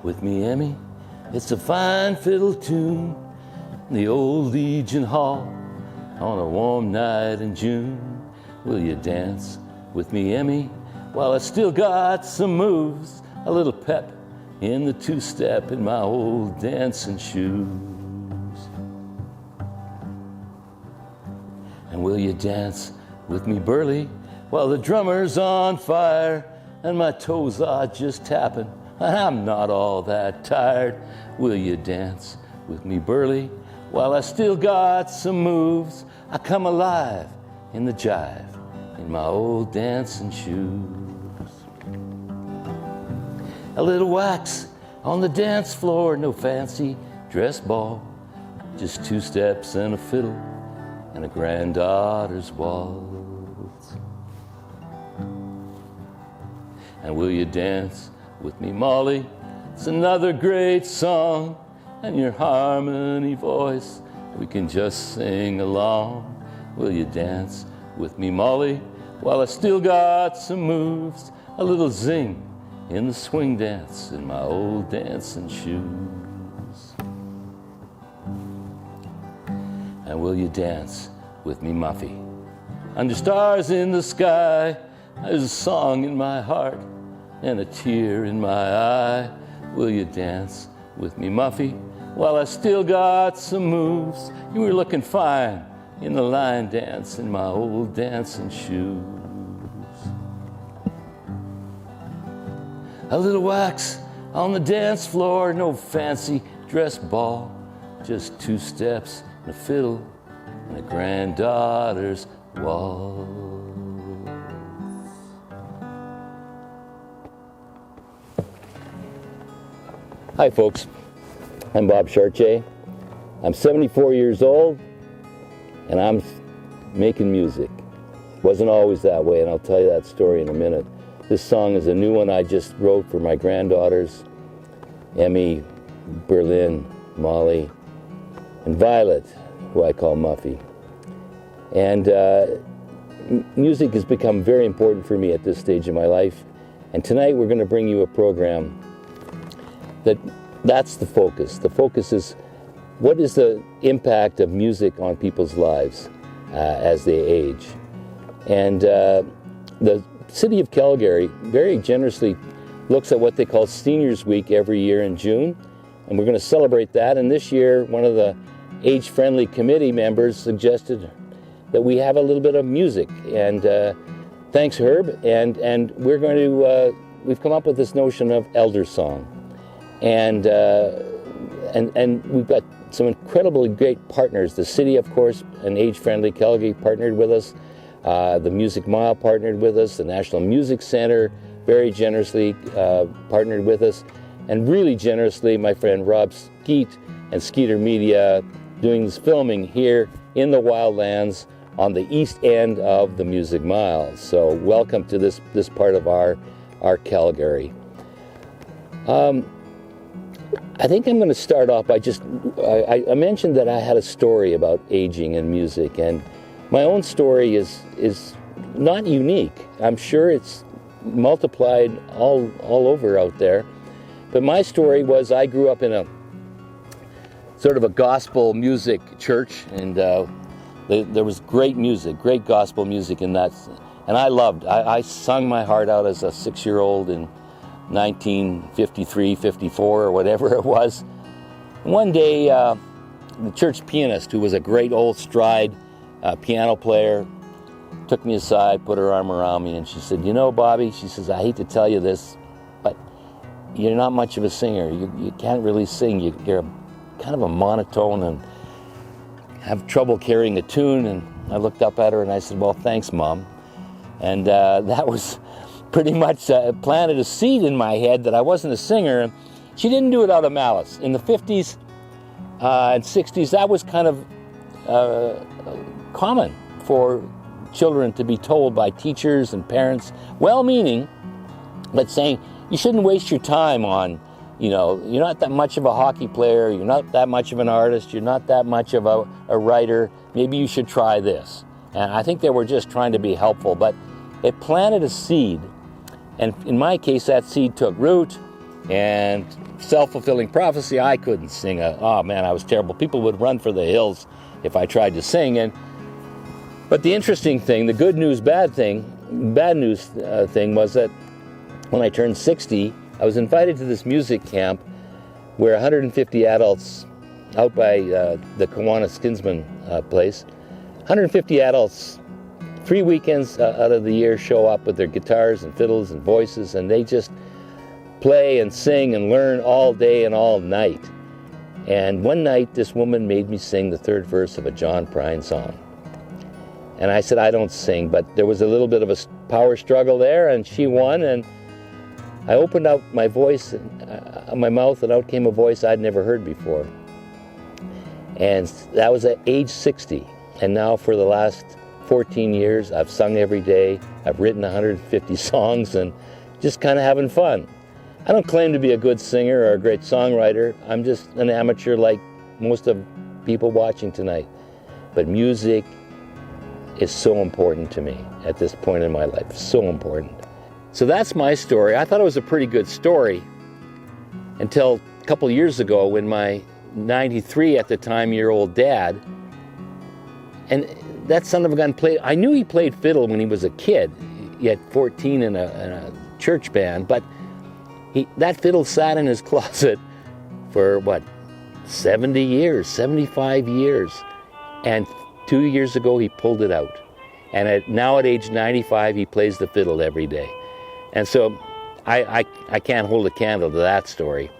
with me, Emmy? It's a fine fiddle tune in the old Legion Hall on a warm night in June. Will you dance with me, Emmy, while I still got some moves, a little pep in the two-step in my old dancing shoes? And will you dance with me, Burley, while the drummer's on fire and my toes are just tapping and I'm not all that tired? Will you dance with me, Burley, while I still got some moves? I come alive in the jive in my old dancing shoes. A little wax on the dance floor, no fancy dress ball, just two steps and a fiddle and a granddaughter's waltz. And will you dance with me, Molly? It's another great song, and your harmony voice, we can just sing along. Will you dance with me, Molly, while I still got some moves, a little zing in the swing dance in my old dancing shoes? And will you dance with me, Muffy? Under stars in the sky, there's a song in my heart and a tear in my eye. Will you dance with me, Muffy, while I still got some moves? You were looking fine in the line dance in my old dancing shoes. A little wax on the dance floor, no fancy dress ball, just two steps and a fiddle and a granddaughter's waltz. Hi folks, I'm Bob Chartier. I'm 74 years old and I'm making music. Wasn't always that way, and I'll tell you that story in a minute. This song is a new one I just wrote for my granddaughters, Emmy, Berlin, Molly, and Violet, who I call Muffy. And music has become very important for me at this stage of my life. And tonight we're going to bring you a program that's the focus. The focus is, what is the impact of music on people's lives as they age? And the City of Calgary very generously looks at what they call Seniors Week every year in June, and we're going to celebrate that. And this year, one of the Age-Friendly committee members suggested that we have a little bit of music. And thanks, Herb. And we're going to we've come up with this notion of Eldersong, and we've got some incredibly great partners. The city, of course, and Age-Friendly Calgary partnered with us. The Music Mile partnered with us. The National Music Center very generously partnered with us. And really generously, my friend Rob Skeet and Skeeter Media doing this filming here in the Wildlands on the east end of the Music Mile. So welcome to this part of our Calgary. I think I'm going to start off by I mentioned that I had a story about aging and music, and my own story is not unique. I'm sure it's multiplied all over out there. But my story was, I grew up in a sort of a gospel music church, and there was great music, great gospel music in that. And I sung my heart out as a 6-year-old in 1953, 54, or whatever it was. One day, the church pianist, who was a great old stride piano player, took me aside, put her arm around me, and she said, "You know, Bobby," she says, "I hate to tell you this, but you're not much of a singer. You can't really sing. You're kind of a monotone and have trouble carrying a tune." And I looked up at her and I said, "Well, thanks, Mom." And that was pretty much planted a seed in my head that I wasn't a singer. And she didn't do it out of malice. In the 50s and 60s, that was kind of common for children to be told by teachers and parents, well-meaning, but saying, you shouldn't waste your time on, you're not that much of a hockey player, you're not that much of an artist, you're not that much of a writer, maybe you should try this. And I think they were just trying to be helpful, but it planted a seed. And in my case, that seed took root, And self-fulfilling prophecy, I couldn't sing. Oh man, I was terrible. People would run for the hills if I tried to sing. But the interesting thing, the good news, bad news thing was that when I turned 60, I was invited to this music camp where 150 adults out by the Kiwanis Skinsman place, 150 adults, 3 weekends out of the year show up with their guitars and fiddles and voices, and they just play and sing and learn all day and all night. And one night, this woman made me sing the third verse of a John Prine song. And I said, I don't sing, but there was a little bit of a power struggle there, and she won, and I opened up my voice, my mouth, and out came a voice I'd never heard before. And that was at age 60. And now for the last 14 years, I've sung every day. I've written 150 songs and just kind of having fun. I don't claim to be a good singer or a great songwriter. I'm just an amateur like most of people watching tonight. But music is so important to me at this point in my life, so important. So that's my story. I thought it was a pretty good story until a couple years ago when my 93 at the time year old dad, and that son of a gun played, I knew he played fiddle when he was a kid, yet 14 in a church band, but that fiddle sat in his closet for 70 years, 75 years. And 2 years ago he pulled it out. And now at age 95 he plays the fiddle every day. And so I can't hold a candle to that story.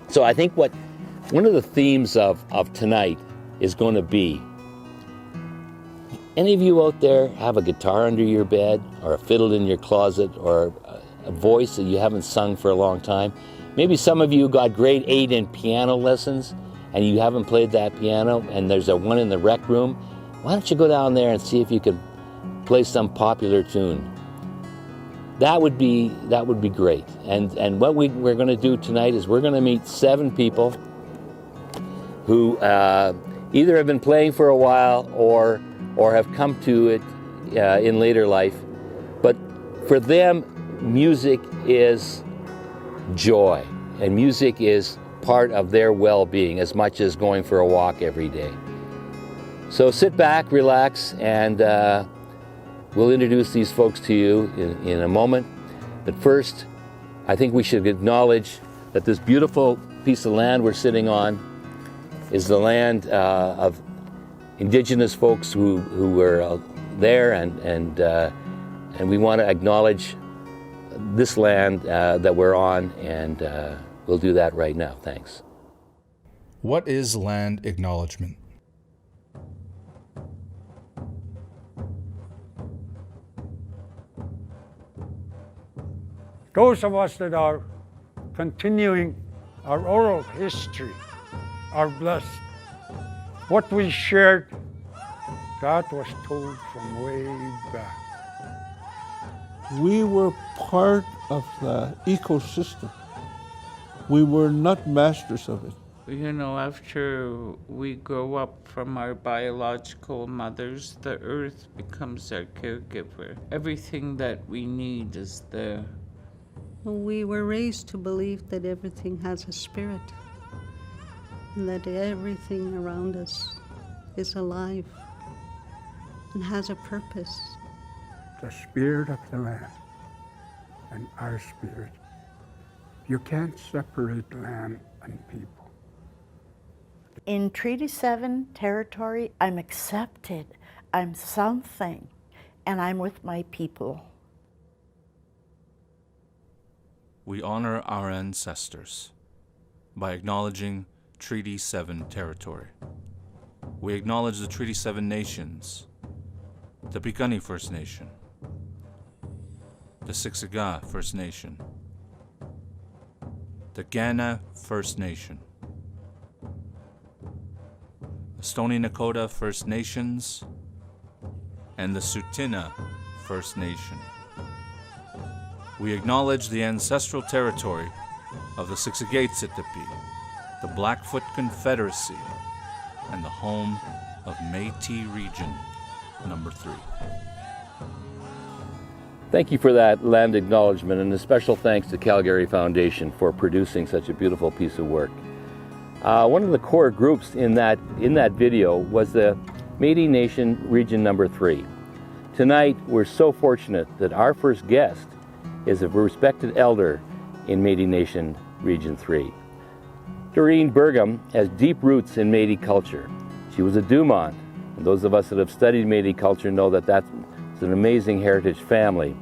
So I think one of the themes of tonight is going to be, any of you out there have a guitar under your bed or a fiddle in your closet or a voice that you haven't sung for a long time? Maybe some of you got grade 8 in piano lessons and you haven't played that piano, and there's one in the rec room. Why don't you go down there and see if you can play some popular tune? That would be great. And what we're going to do tonight is we're going to meet 7 people who either have been playing for a while or have come to it in later life. But for them, music is joy, and music is part of their well-being as much as going for a walk every day. So sit back, relax, and we'll introduce these folks to you in a moment. But first, I think we should acknowledge that this beautiful piece of land we're sitting on is the land of Indigenous folks who were there, and we want to acknowledge this land that we're on, and we'll do that right now. Thanks. What is land acknowledgement? Those of us that are continuing our oral history are blessed. What we shared, that was told from way back. We were part of the ecosystem. We were not masters of it. You know, after we grow up from our biological mothers, the earth becomes our caregiver. Everything that we need is there. We were raised to believe that everything has a spirit, and that everything around us is alive and has a purpose. The spirit of the land and our spirit. You can't separate land and people. In Treaty 7 territory, I'm accepted, I'm something, and I'm with my people. We honor our ancestors by acknowledging Treaty 7 territory. We acknowledge the Treaty 7 nations, the Piikani First Nation, the Siksika First Nation, the Kainai First Nation, the Stoney Nakoda First Nations, and the Tsuut'ina First Nation. We acknowledge the ancestral territory of the Siksikaitsitapi, the Blackfoot Confederacy, and the home of Métis Region number 3. Thank you for that land acknowledgement, and a special thanks to Calgary Foundation for producing such a beautiful piece of work. One of the core groups in that video was the Métis Nation Region Number 3. Tonight, we're so fortunate that our first guest is a respected elder in Métis Nation Region 3. Doreen Bergum has deep roots in Métis culture. She was a Dumont, and those of us that have studied Métis culture know that that's an amazing heritage family.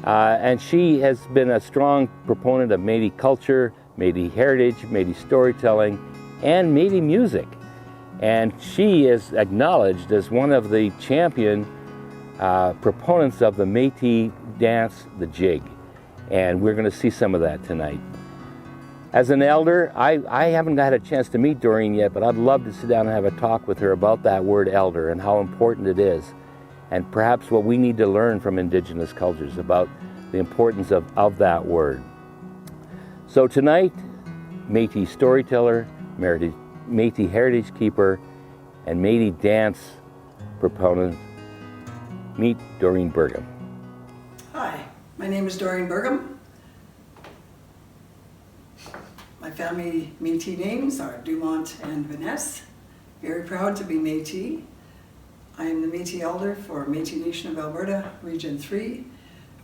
And she has been a strong proponent of Métis culture, Métis heritage, Métis storytelling, and Métis music. And she is acknowledged as one of the champion proponents of the Métis dance, the jig. And we're going to see some of that tonight. As an elder, I haven't had a chance to meet Doreen yet, but I'd love to sit down and have a talk with her about that word elder and how important it is, and perhaps what we need to learn from Indigenous cultures about the importance of that word. So tonight, Métis storyteller, Métis heritage keeper, and Métis dance proponent, meet Doreen Bergum. Hi, my name is Doreen Bergum. My family Métis names are Dumont and Vanessa. Very proud to be Métis. I am the Métis elder for Métis Nation of Alberta, Region 3,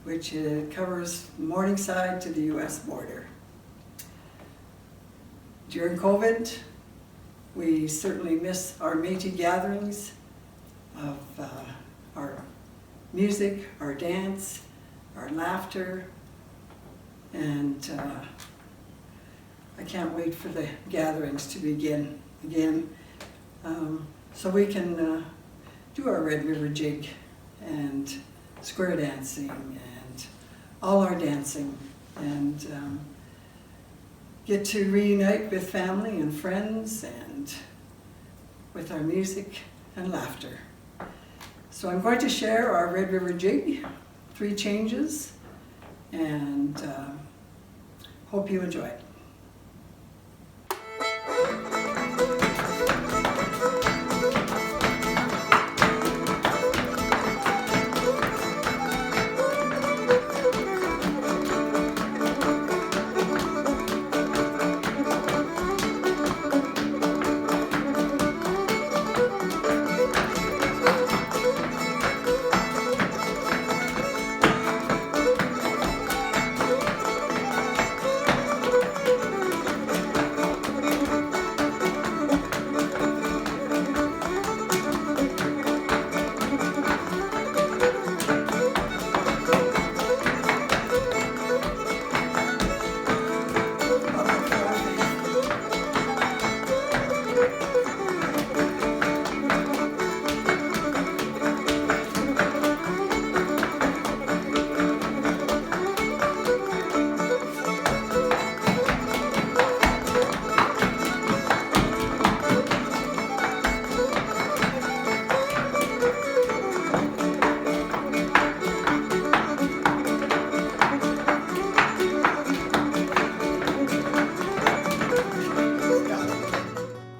which covers Morningside to the US border. During COVID, we certainly miss our Métis gatherings of our music, our dance, our laughter, and I can't wait for the gatherings to begin again, so we can do our Red River Jig and square dancing and all our dancing, and get to reunite with family and friends and with our music and laughter. So I'm going to share our Red River Jig, 3 changes, and hope you enjoy it.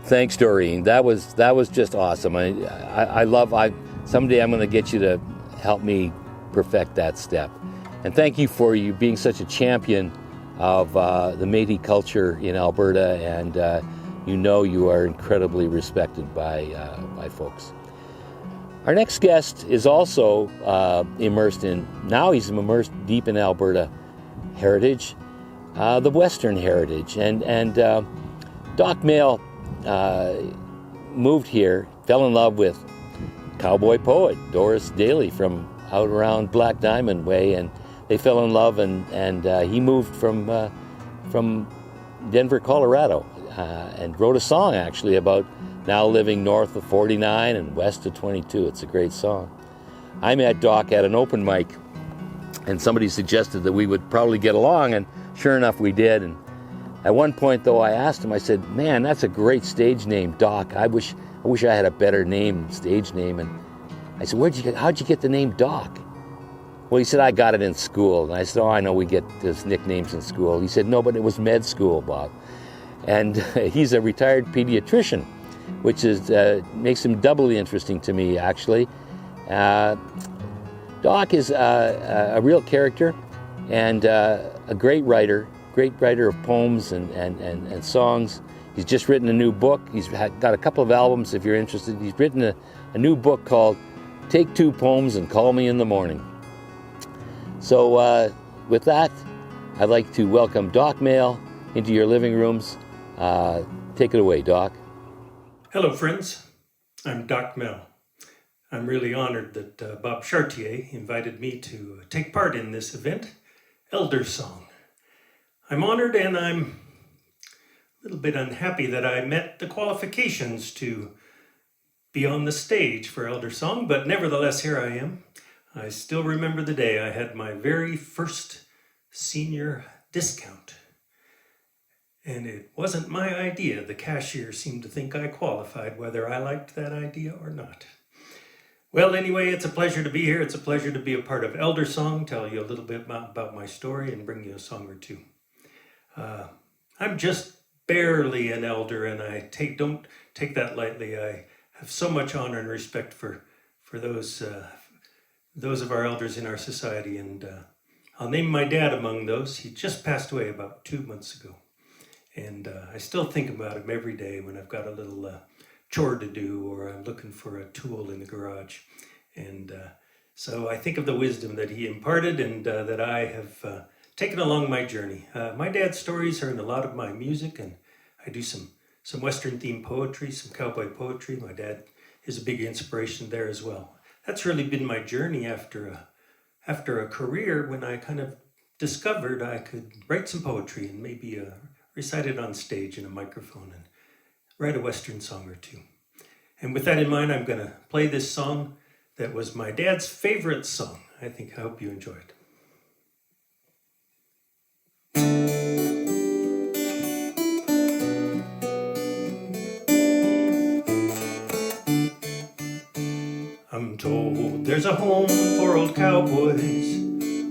Thanks, Doreen. That was just awesome. Someday I'm going to get you to help me perfect that step. And thank you for you being such a champion of the Métis culture in Alberta, and you are incredibly respected by folks. Our next guest is also immersed deep in Alberta heritage, the Western heritage, and Doc Mail moved here, fell in love with cowboy poet Doris Daly from out around Black Diamond Way, and they fell in love, and he moved from Denver, Colorado, and wrote a song actually about now living north of 49 and west of 22. It's a great song. I met Doc at an open mic, and somebody suggested that we would probably get along, and sure enough we did. And at one point, though, I asked him, I said, "Man, that's a great stage name, Doc. I wish I had a better stage name." And I said, how'd you get the name Doc? Well, he said, "I got it in school." And I said, "Oh, I know we get those nicknames in school." He said, "No, but it was med school, Bob." And he's a retired pediatrician, which makes him doubly interesting to me, actually. Doc is a real character and a great writer of poems and songs. He's just written a new book. He's got a couple of albums if you're interested. He's written a new book called Take 2 Poems and Call Me in the Morning. So with that, I'd like to welcome Doc Mail into your living rooms. Take it away, Doc. Hello, friends. I'm Doc Mel. I'm really honored that Bob Chartier invited me to take part in this event, Eldersong. I'm honored and I'm a little bit unhappy that I met the qualifications to be on the stage for Eldersong, but nevertheless, here I am. I still remember the day I had my very first senior discount. And it wasn't my idea. The cashier seemed to think I qualified, whether I liked that idea or not. Well, anyway, it's a pleasure to be here. It's a pleasure to be a part of Eldersong, tell you a little bit about my story and bring you a song or two. I'm just barely an elder, and I don't take that lightly. I have so much honor and respect for those of our elders in our society, and I'll name my dad among those. He just passed away about 2 months ago, and I still think about him every day when I've got a little chore to do or I'm looking for a tool in the garage. And so I think of the wisdom that he imparted and that I have taken along my journey. My dad's stories are in a lot of my music, and I do some Western themed poetry, some cowboy poetry. My dad is a big inspiration there as well. That's really been my journey after a career when I kind of discovered I could write some poetry and maybe recite it on stage in a microphone and write a Western song or two. And with that in mind, I'm going to play this song that was my dad's favorite song. I hope you enjoy it. I'm told there's a home for old cowboys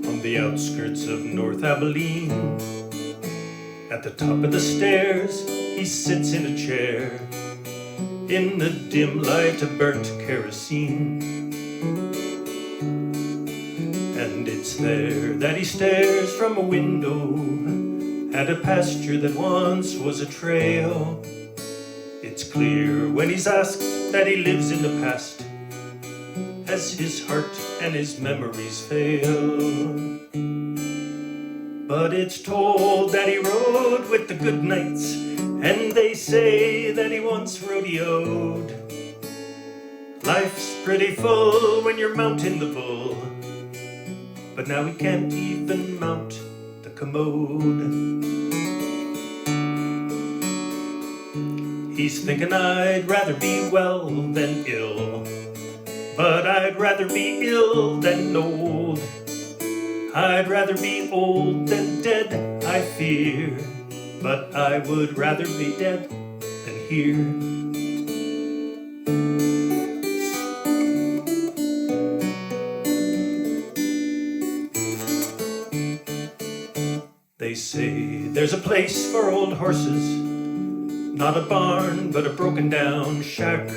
on the outskirts of North Abilene. At the top of the stairs, he sits in a chair in the dim light of burnt kerosene. And it's there that he stares from a window at a pasture that once was a trail. It's clear when he's asked that he lives in the past as his heart and his memories fail. But it's told that he rode with the good knights, and they say that he once rodeoed. Life's pretty full when you're mounting the bull, but now he can't even mount the commode. He's thinking I'd rather be well than ill, but I'd rather be ill than old. I'd rather be old than dead, I fear, but I would rather be dead than here. They say there's a place for old horses, not a barn, but a broken down shack.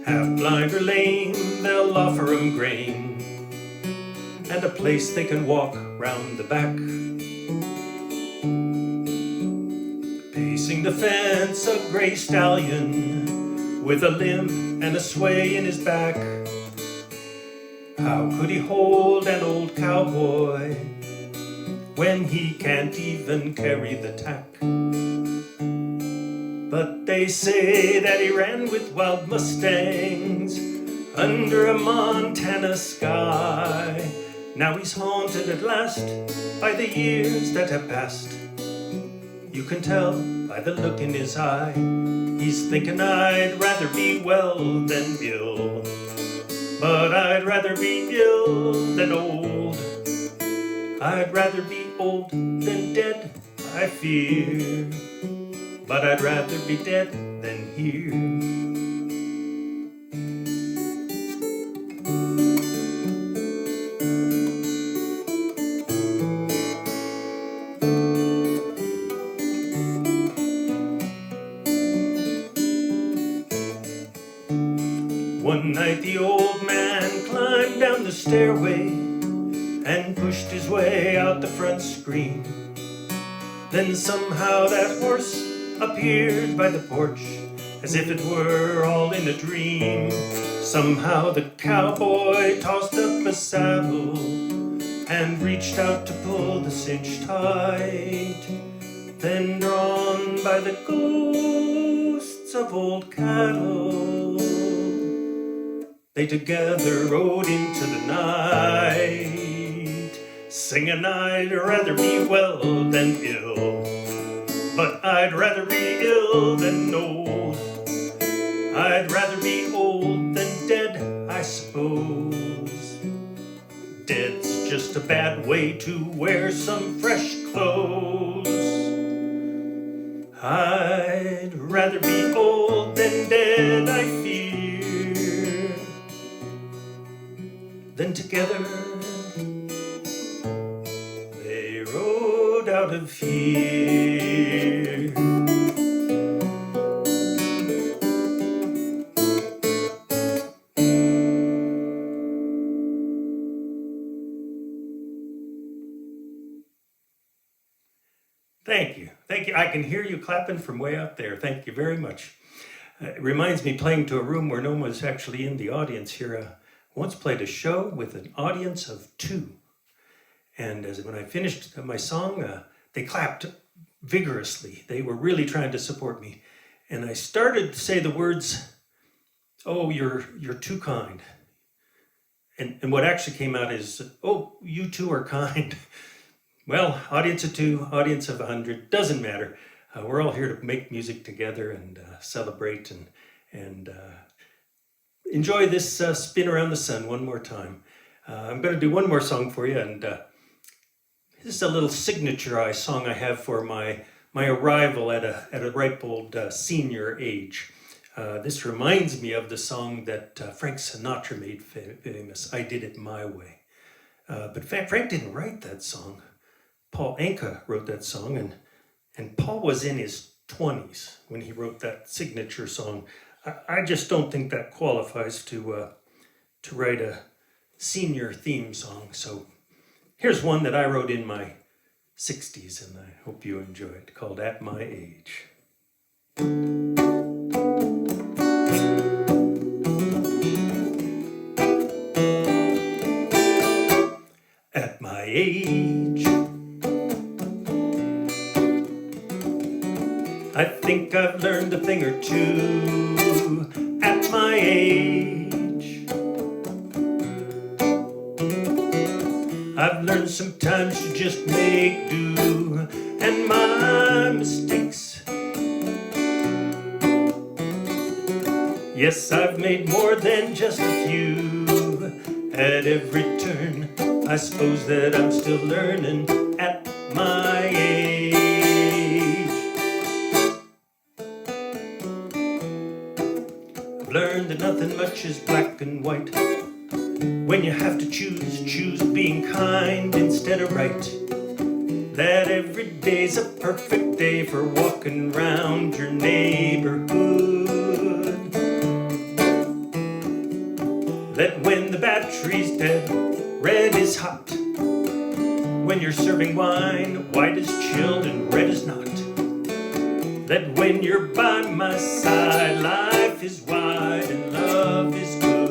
Half blind or lame, they'll offer 'em grain and a place they can walk round the back. Pacing the fence, a gray stallion with a limp and a sway in his back. How could he hold an old cowboy when he can't even carry the tack? But they say that he ran with wild mustangs under a Montana sky. Now he's haunted at last by the years that have passed. You can tell by the look in his eye. He's thinking I'd rather be well than ill, but I'd rather be ill than old. I'd rather be old than dead, I fear, but I'd rather be dead than here. One night the old man climbed down the stairway and pushed his way out the front screen. Then somehow that horse appeared by the porch, as if it were all in a dream. Somehow the cowboy tossed up a saddle and reached out to pull the cinch tight. Then, drawn by the ghosts of old cattle, they together rode into the night, singing, I'd rather be well than ill, but I'd rather be ill than old. I'd rather be old than dead, I suppose. Dead's just a bad way to wear some fresh clothes. I'd rather be old than dead, I fear, than together they rode out of here. Thank you. Thank you. I can hear you clapping from way out there. Thank you very much. It reminds me playing to a room where no one was actually in the audience here. I once played a show with an audience of 2. And when I finished my song, they clapped vigorously. They were really trying to support me. And I started to say the words, oh, you're too kind. And what actually came out is, oh, you too are kind. Well, audience of 2, audience of 100, doesn't matter. We're all here to make music together and celebrate and enjoy this spin around the sun one more time. I'm going to do one more song for you, and this is a little signature song I have for my arrival at a ripe old senior age. This reminds me of the song that Frank Sinatra made famous, I Did It My Way. But Frank didn't write that song. Paul Anka wrote that song, and Paul was in his 20s when he wrote that signature song. I just don't think that qualifies to write a senior theme song. So here's one that I wrote in my 60s, and I hope you enjoy it, called At My Age. At my age, I think I've learned a thing or two. At my age, I've learned sometimes to just make do, and my mistakes, yes, I've made more than just a few. At every turn, I suppose that I'm still learning at my age. I've learned that nothing much is black and white. When you have to choose being kind instead of right. That every day's a perfect day for walking round your neighborhood. That when the battery's dead, red is hot. When you're serving wine, white is chilled and red is not. That when you're by my side, life is wide and love is good.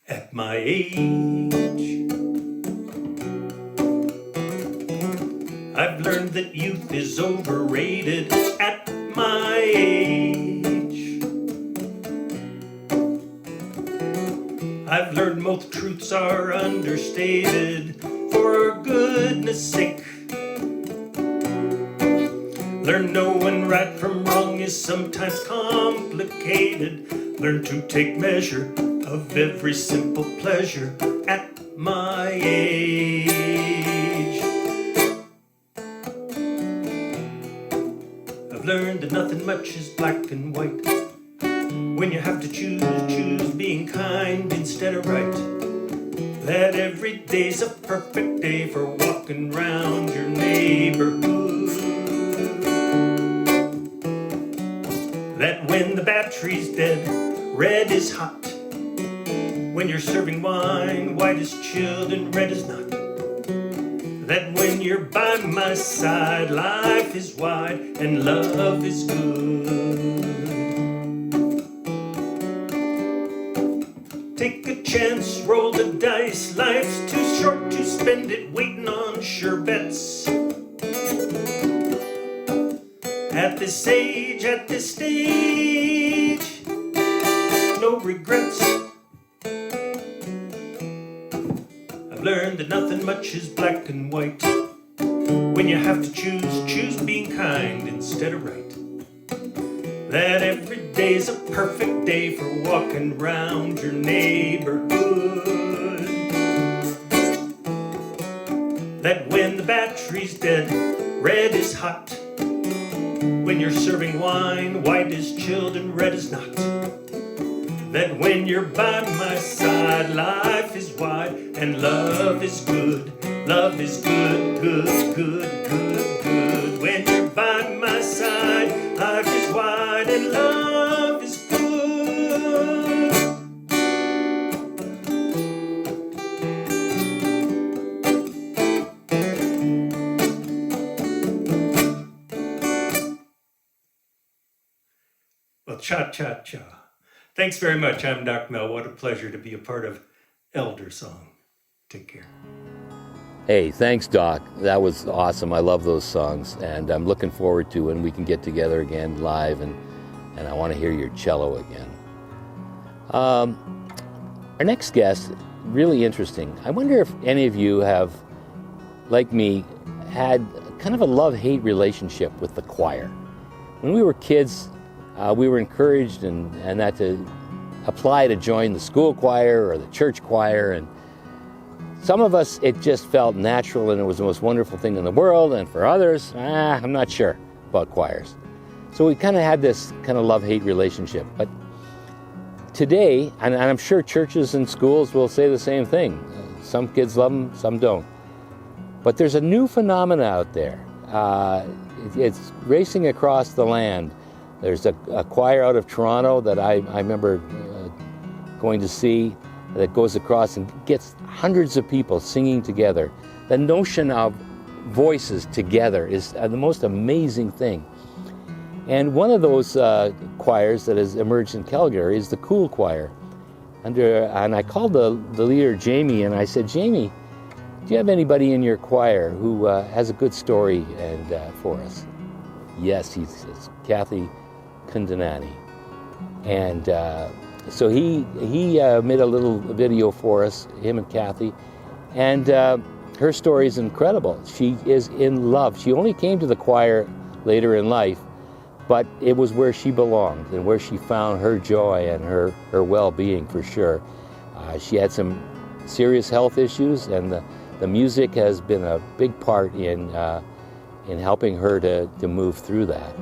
At my age, I've learned that youth is overrated. At my age, I've learned most truths are understated. For goodness sake, learn knowing right from wrong is sometimes complicated. Learn to take measure of every simple pleasure. At my age, I've learned that nothing much is black and white. When you have to choose being kind instead of right. that every day's a perfect day for walking round your neighborhood. That when the battery's dead, red is hot. When you're serving wine, white is chilled and red is not. That when you're by my side, life is wide and love is good. Take a chance, roll the dice, life's too short to spend it waiting on sure bets. At this age, at this stage, no regrets. I've learned that nothing much is black and white. When you have to choose, choose being kind instead of right. That every day's a perfect day for walking round your neighborhood. That when the battery's dead, red is hot. When you're serving wine, white is chilled and red is not. That when you're by my side, life is wide and love is good. Love is good, good, good, good, good. When you're by my side, life is wide and love is good. Well, cha-cha-cha. Thanks very much. I'm Doc Mel. What a pleasure to be a part of Eldersong. Take care. Hey, thanks, Doc. That was awesome. I love those songs, and I'm looking forward to when we can get together again live, and I want to hear your cello again. Our next guest, really interesting. I wonder if any of you have, like me, had kind of a love-hate relationship with the choir. When we were kids, we were encouraged and that to apply to join the school choir or the church choir, and some of us, it just felt natural and it was the most wonderful thing in the world, and for others, I'm not sure about choirs. So we kind of had this kind of love-hate relationship. But today, and I'm sure churches and schools will say the same thing. Some kids love them, some don't. But there's a new phenomena out there. It's racing across the land. There's a choir out of Toronto that I remember going to see, that goes across and gets hundreds of people singing together. The notion of voices together is the most amazing thing. And one of those choirs that has emerged in Calgary is the Cool Choir. And I called the leader, Jamie, and I said, Jamie, do you have anybody in your choir who has a good story for us? Yes, he says, Kathy Kundanani. And so he made a little video for us, him and Kathy, and her story is incredible. She is in love. She only came to the choir later in life, but it was where she belonged and where she found her joy and her well-being for sure. She had some serious health issues, and the music has been a big part in helping her to move through that.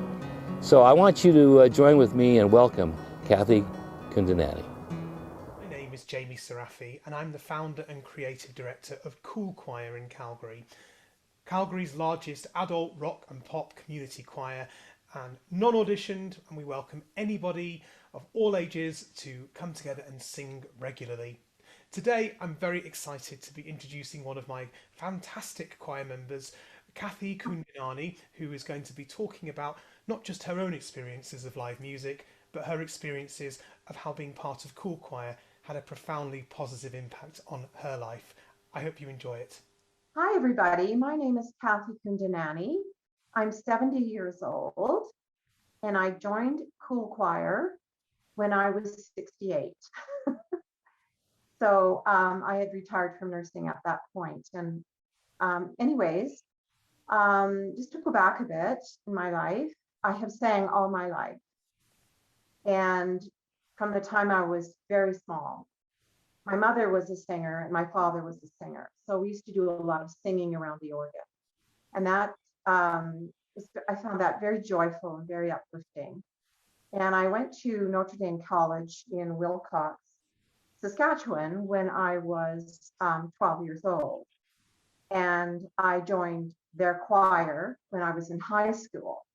So I want you to join with me and welcome Kathy Kundanani. My name is Jamie Sarafi, and I'm the founder and creative director of Cool Choir in Calgary, Calgary's largest adult rock and pop community choir, and non-auditioned, and we welcome anybody of all ages to come together and sing regularly. Today I'm very excited to be introducing one of my fantastic choir members, Kathy Kundanani, who is going to be talking about not just her own experiences of live music, but her experiences of how being part of Cool Choir had a profoundly positive impact on her life. I hope you enjoy it. Hi everybody, my name is Kathy Kundanani. I'm 70 years old, and I joined Cool Choir when I was 68. So I had retired from nursing at that point. And anyways, just to go back a bit in my life, I have sang all my life. And from the time I was very small, my mother was a singer and my father was a singer. So we used to do a lot of singing around the organ. And that, I found that very joyful and very uplifting. And I went to Notre Dame College in Wilcox, Saskatchewan when I was 12 years old. And I joined their choir when I was in high school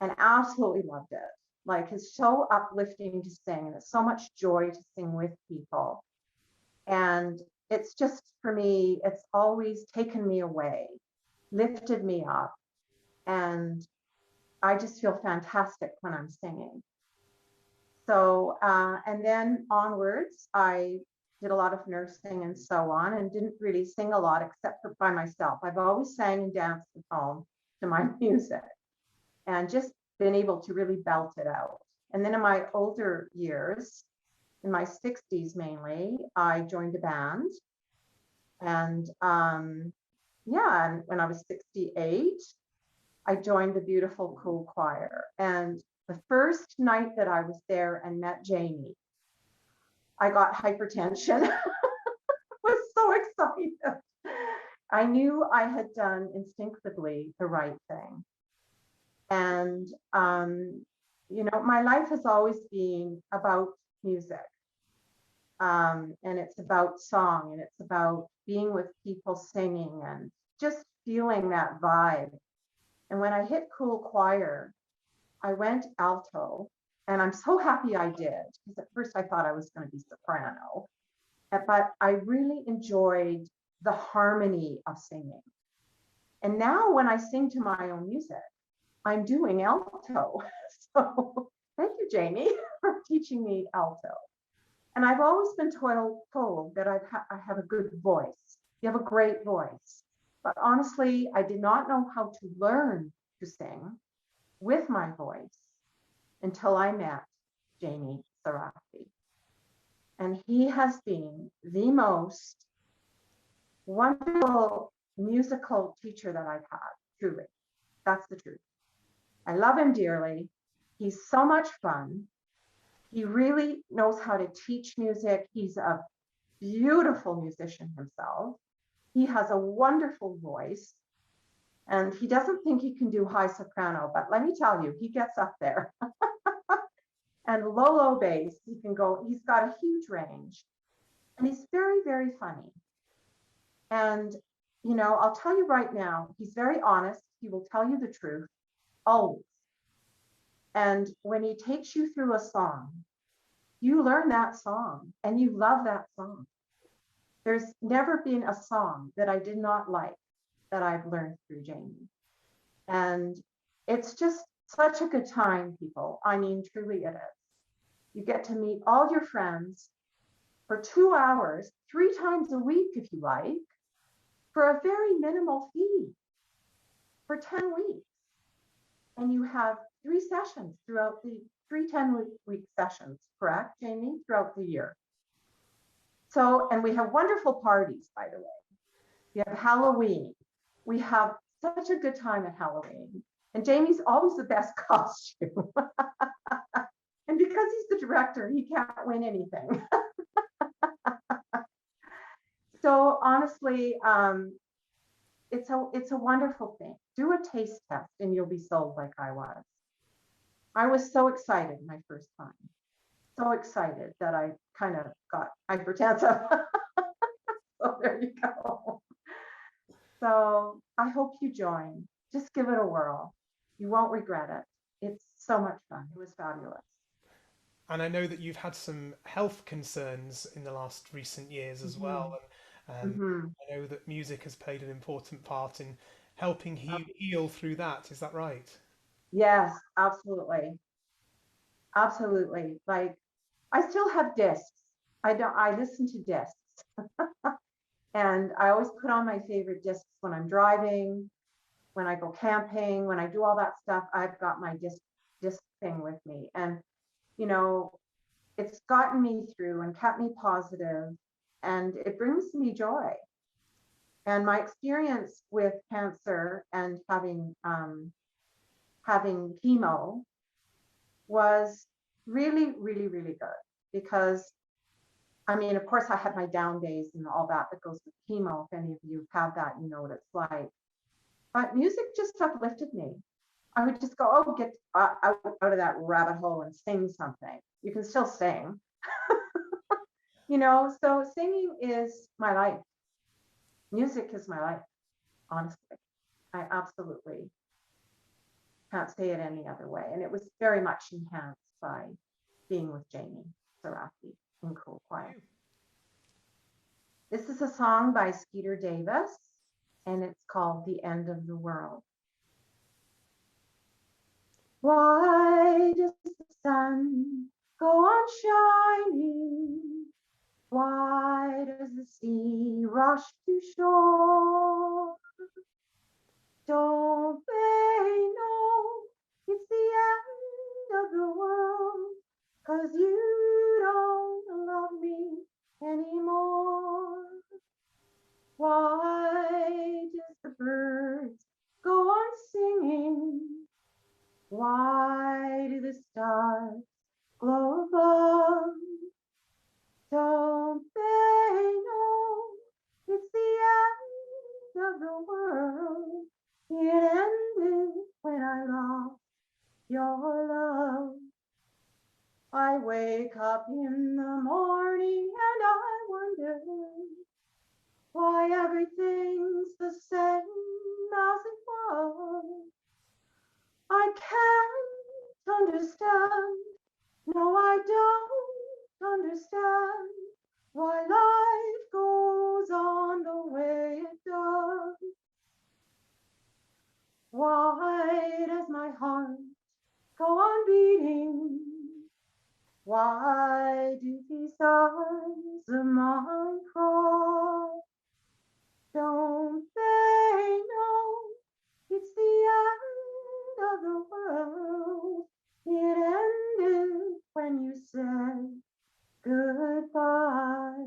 and absolutely loved it. Like, it's so uplifting to sing, and it's so much joy to sing with people. And it's just, for me, it's always taken me away, lifted me up. And I just feel fantastic when I'm singing. So, and then onwards, I did a lot of nursing and so on, and didn't really sing a lot except for by myself. I've always sang and danced at home to my music and just been able to really belt it out. And then in my older years, in my 60s mainly, I joined a band. And yeah, and when I was 68, I joined the beautiful Cool Choir. And the first night that I was there and met Jamie, I got hypertension. I was so excited. I knew I had done instinctively the right thing. And, you know, my life has always been about music. And it's about song, and it's about being with people singing and just feeling that vibe. And when I hit Cool Choir, I went alto, and I'm so happy I did, because at first I thought I was going to be soprano. But I really enjoyed the harmony of singing. And now when I sing to my own music, I'm doing alto. So thank you, Jamie, for teaching me alto. And I've always been told that I have a good voice. You have a great voice. But honestly, I did not know how to learn to sing with my voice until I met Jamie Serafi. And he has been the most wonderful musical teacher that I've had, truly. That's the truth. I love him dearly. He's so much fun. He really knows how to teach music. He's a beautiful musician himself. He has a wonderful voice, and he doesn't think he can do high soprano, but let me tell you, he gets up there. And low bass, he can go, he's got a huge range, and he's very, very funny. And, you know, I'll tell you right now, he's very honest. He will tell you the truth, always. And when he takes you through a song, you learn that song and you love that song. There's never been a song that I did not like that I've learned through Jamie. And it's just such a good time, people. I mean, truly it is. You get to meet all your friends for 2 hours, 3 times a week, if you like, for a very minimal fee for 10 weeks. And you have 3 sessions throughout the 3 10-week sessions, correct, Jamie, throughout the year. So, and we have wonderful parties, by the way. We have Halloween. We have such a good time at Halloween. And Jamie's always the best costume. And because he's the director, he can't win anything. So honestly, it's a wonderful thing. Do a taste test and you'll be sold like I was. I was so excited my first time. So excited that I kind of got hypertensive. So there you go. So I hope you join. Just give it a whirl. You won't regret it. It's so much fun. It was fabulous. And I know that you've had some health concerns in the last recent years as well. And I know that music has played an important part in helping heal through that. Is that right? Yes, absolutely. Absolutely. Like, I still have discs. I listen to discs. And I always put on my favorite discs when I'm driving, when I go camping, when I do all that stuff. I've got my disc thing with me. And, you know, it's gotten me through and kept me positive, and it brings me joy. And my experience with cancer and having chemo was really, really, really good, because I mean, of course, I had my down days and all that goes with chemo. If any of you have that, you know what it's like. But music just uplifted me. I would just go, oh, get out of that rabbit hole and sing something. You can still sing. You know, so singing is my life. Music is my life, honestly. I absolutely can't say it any other way. And it was very much enhanced by being with Jamie Serafi in Cool Choir. This is a song by Skeeter Davis, and it's called The End of the World. Why does the sun go on shining? Why does the sea rush to shore? Don't they know it's the end of the world? 'Cause you don't love me anymore. Why does the birds go on singing? Why do the stars glow above? Don't they know it's the end of the world? It ended when I lost your love. I wake up in the morning and I wonder why everything's the same as it was. I can't understand, no, I don't understand why life goes on the way it does. Why does my heart go on beating? Why do these eyes of mine cry? Don't they know it's the end of the world? It ended when you said goodbye.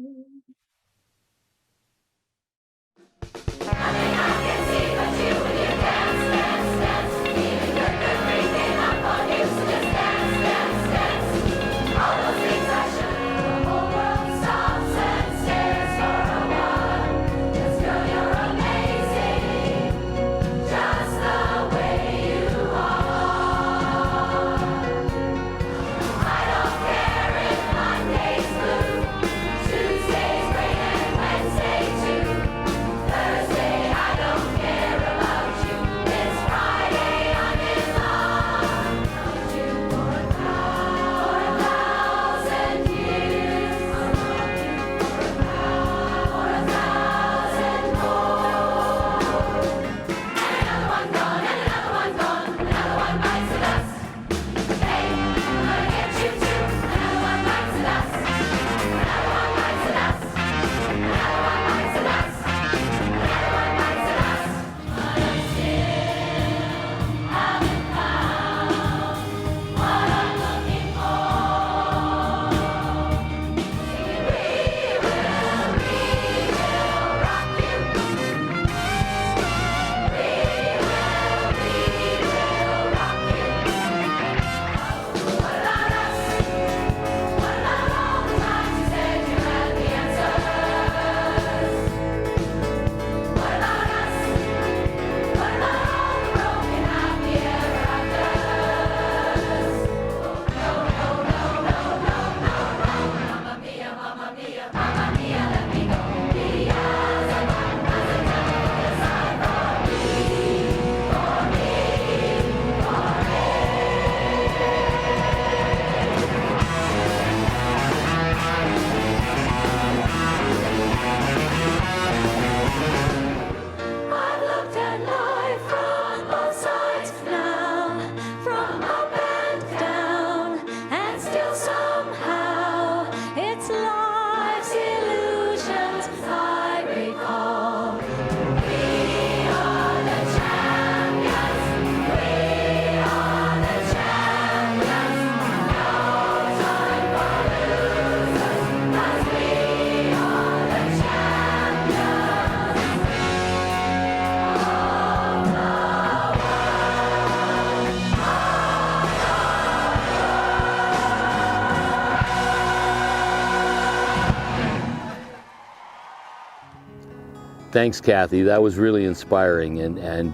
Thanks, Kathy. That was really inspiring, and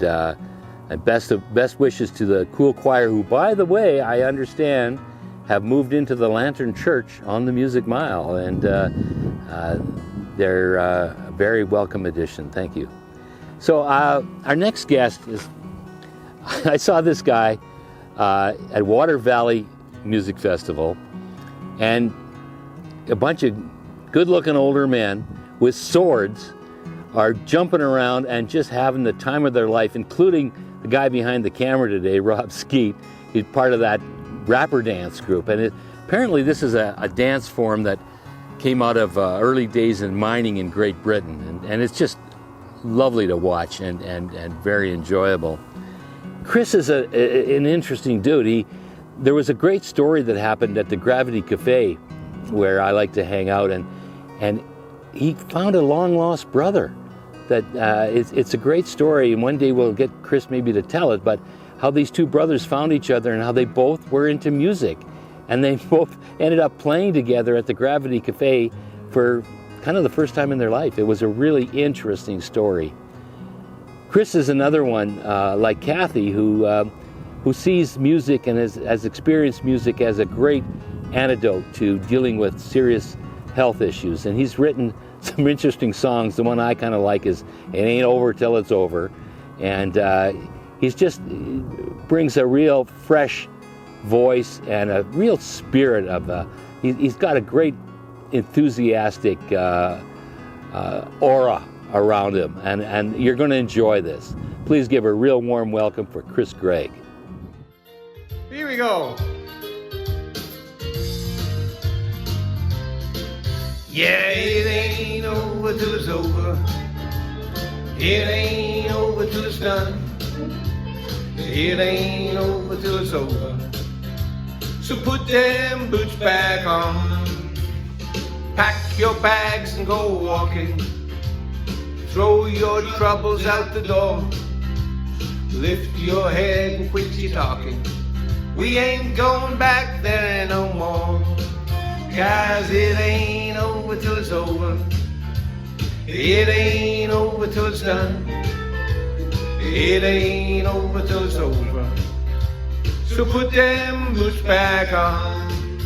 best wishes to the Cool Choir, who, by the way, I understand, have moved into the Lantern Church on the Music Mile, and they're a very welcome addition. Thank you. So our next guest is, I saw this guy at Water Valley Music Festival, and a bunch of good-looking older men with swords are jumping around and just having the time of their life, including the guy behind the camera today, Rob Skeet. He's part of that rapper dance group, and apparently this is a dance form that came out of early days in mining in Great Britain, and it's just lovely to watch and very enjoyable. Chris is an interesting dude. There was a great story that happened at the Gravity Cafe where I like to hang out, and he found a long-lost brother. That it's a great story, and one day we'll get Chris maybe to tell it, but how these two brothers found each other and how they both were into music, and they both ended up playing together at the Gravity Cafe for kind of the first time in their life. It was a really interesting story. Chris is another one, like Kathy, who sees music and has experienced music as a great antidote to dealing with serious health issues. And he's written some interesting songs. The one I kind of like is "It Ain't Over Till It's Over," and he's just brings a real fresh voice and a real spirit of. He's got a great enthusiastic aura around him, and you're going to enjoy this. Please give a real warm welcome for Chris Gregg. Here we go. Yeah, it ain't over till it's over. It ain't over till it's done. It ain't over till it's over. So put them boots back on. Pack your bags and go walking. Throw your troubles out the door. Lift your head and quit your talking. We ain't going back there no more. Guys, it ain't over till it's over. It ain't over till it's done. It ain't over till it's over. So put them boots back on.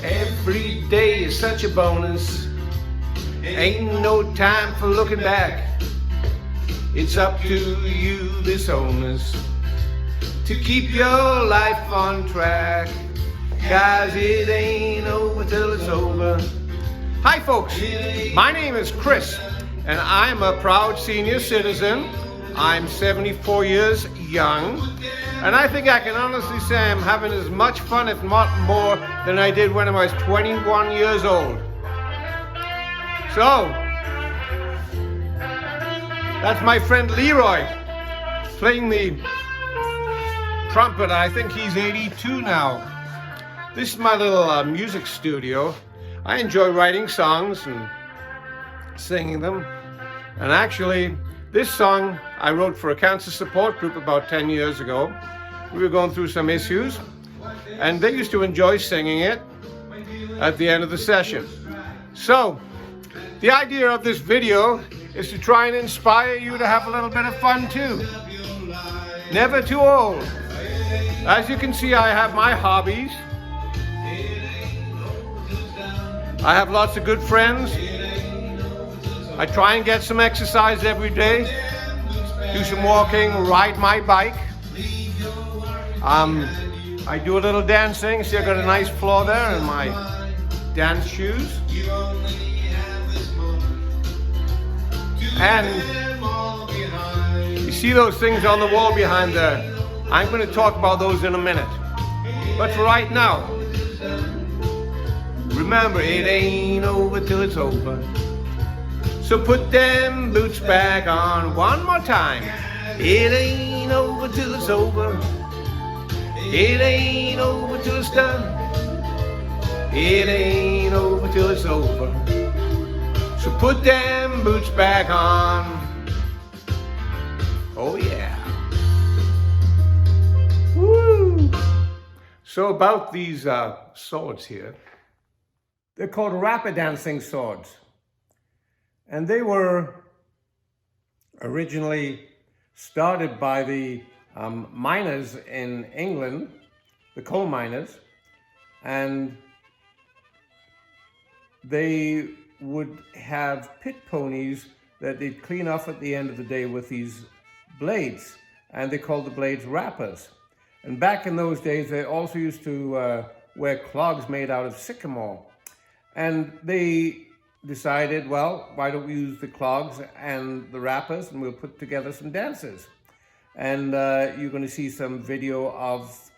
Every day is such a bonus. Ain't no time for looking back. It's up to you, this onus, to keep your life on track. Guys, it ain't over till it's over. Hi folks, my name is Chris, and I'm a proud senior citizen. I'm 74 years young, and I think I can honestly say I'm having as much fun, if not more, than I did when I was 21 years old. So, that's my friend Leroy, playing the trumpet. I think he's 82 now. This is my little music studio. I enjoy writing songs and singing them. And actually, this song I wrote for a cancer support group about 10 years ago. We were going through some issues, and they used to enjoy singing it at the end of the session. So, the idea of this video is to try and inspire you to have a little bit of fun too. Never too old. As you can see, I have my hobbies. I have lots of good friends. I try and get some exercise every day, do some walking, ride my bike. I do a little dancing. See, I got a nice floor there in my dance shoes. And you see those things on the wall behind there? I'm going to talk about those in a minute. But for right now, remember, it ain't over till it's over. So put them boots back on one more time. It ain't over till it's over. It ain't over till it's done. It ain't over till it's over. So put them boots back on. Oh yeah. Woo! So about these swords here. They're called rapper dancing swords. And they were originally started by the miners in England, the coal miners. and they would have pit ponies that they'd clean off at the end of the day with these blades, and they called the blades wrappers. And back in those days, they also used to wear clogs made out of sycamore. And they decided, well, why don't we use the clogs and the wrappers, and we'll put together some dances. And you're going to see some video of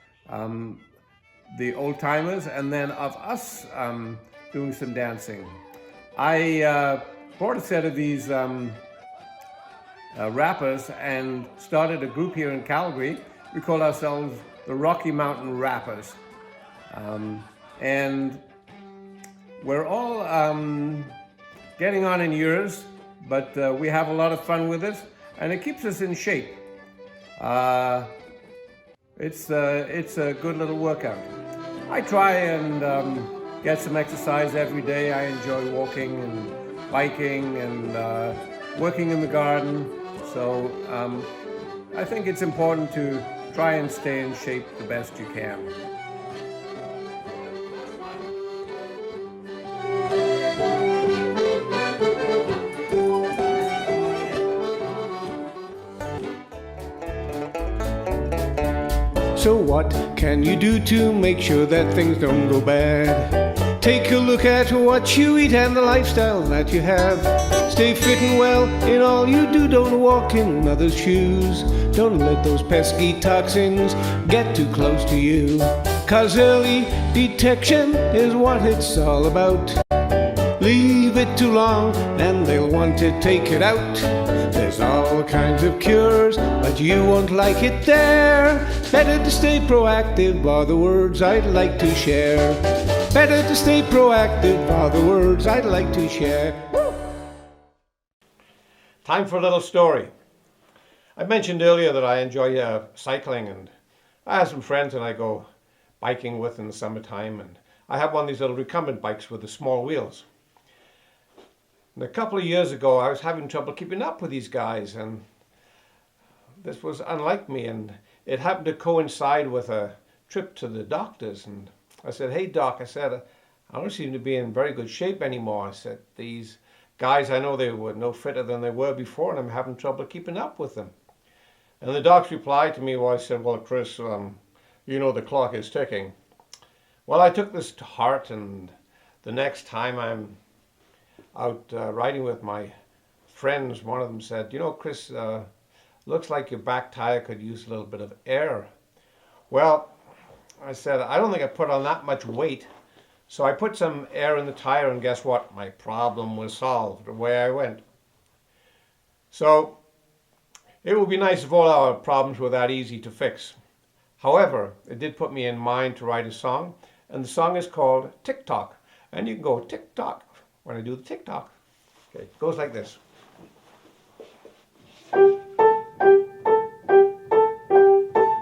the old timers and then of us doing some dancing. I bought a set of these rappers and started a group here in Calgary. We call ourselves the Rocky Mountain Rappers. And we're all getting on in years, but we have a lot of fun with it, and it keeps us in shape. It's a good little workout. I try and get some exercise every day. I enjoy walking and biking and working in the garden. So I think it's important to try and stay in shape the best you can. So what can you do to make sure that things don't go bad? Take a look at what you eat and the lifestyle that you have. Stay fit and well in all you do. Don't walk in others' shoes. Don't let those pesky toxins get too close to you. 'Cause early detection is what it's all about. Leave it too long and they'll want to take it out. There's all kinds of cures, but you won't like it there. Better to stay proactive are the words I'd like to share. Better to stay proactive are the words I'd like to share. Time for a little story. I mentioned earlier that I enjoy cycling, and I have some friends and I go biking with in the summertime, and I have one of these little recumbent bikes with the small wheels. And a couple of years ago I was having trouble keeping up with these guys, and this was unlike me, and it happened to coincide with a trip to the doctors. And I said, "Hey doc," I said, "I don't seem to be in very good shape anymore." I said, "These guys, I know they were no fitter than they were before, and I'm having trouble keeping up with them." And the doc's reply to me was, I said, "Well, Chris, you know the clock is ticking." Well, I took this to heart, and the next time I'm out riding with my friends, one of them said, "You know, Chris, looks like your back tire could use a little bit of air." Well, I said, I don't think I put on that much weight. So I put some air in the tire, and guess what? My problem was solved away I went. So it would be nice if all our problems were that easy to fix. However, it did put me in mind to write a song, and the song is called Tick Tock. And you can go tick tock when I do the tick tock. Okay, it goes like this.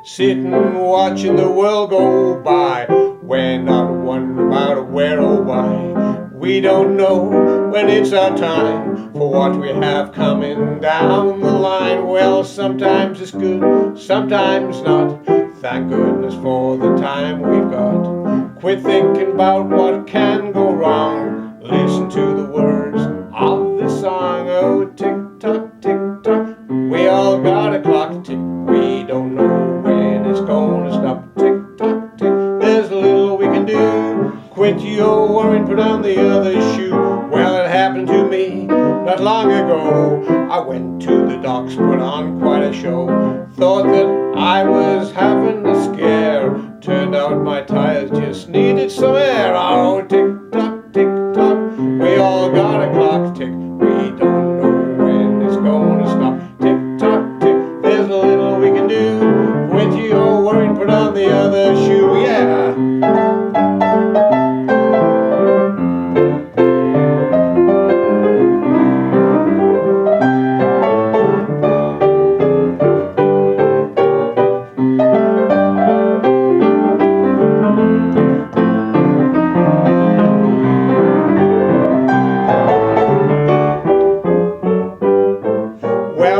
Sitting watching the world go by, we're not wondering about where or why. We don't know when it's our time for what we have coming down the line. Well, sometimes it's good, sometimes not. Thank goodness for the time we've got. Quit thinking about what can go wrong. Listen to the words of this song. Oh, tick tock, tick tock. We all got a clock to tick. We don't know when it's gonna stop. Tick tock, tick. There's little we can do. Quit your worrying, put on the other shoe. Well, it happened to me not long ago. I went to the docks, put on quite a show. Thought that I was having a scare. Turned out my tires just needed some air. Oh, tick tock, tick tock. We all got a clock to tick. We don't know when it's gonna stop. Tick tock, tick. There's a little we can do. Quit your worrying, put on the other shoe. Yeah.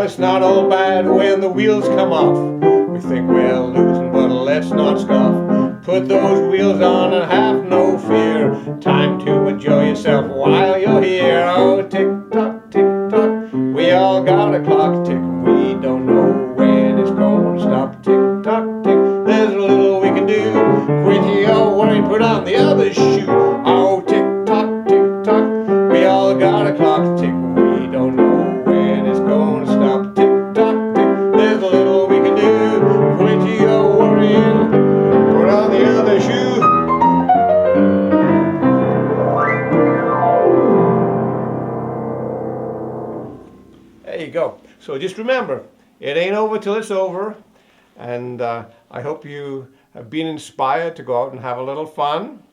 It's not all bad when the wheels come off. We think we're losing, but let's not scoff. Put those wheels on and have no fear. Time to enjoy yourself while you're here. Oh, tick-tock, tick-tock, we all got a clock tick. We don't know when it's gonna stop. Tick-tock, tick, there's a little we can do. Quit your worry, put on the other shoe. Oh, tick-tock, tick-tock, we all got a clock tick. We don't know when it's gonna stop. Tick-tock, tick, there's a little we can do. Quit your worrying, put on the other shoe. There you go. So just remember, it ain't over till it's over. And I hope you have been inspired to go out and have a little fun.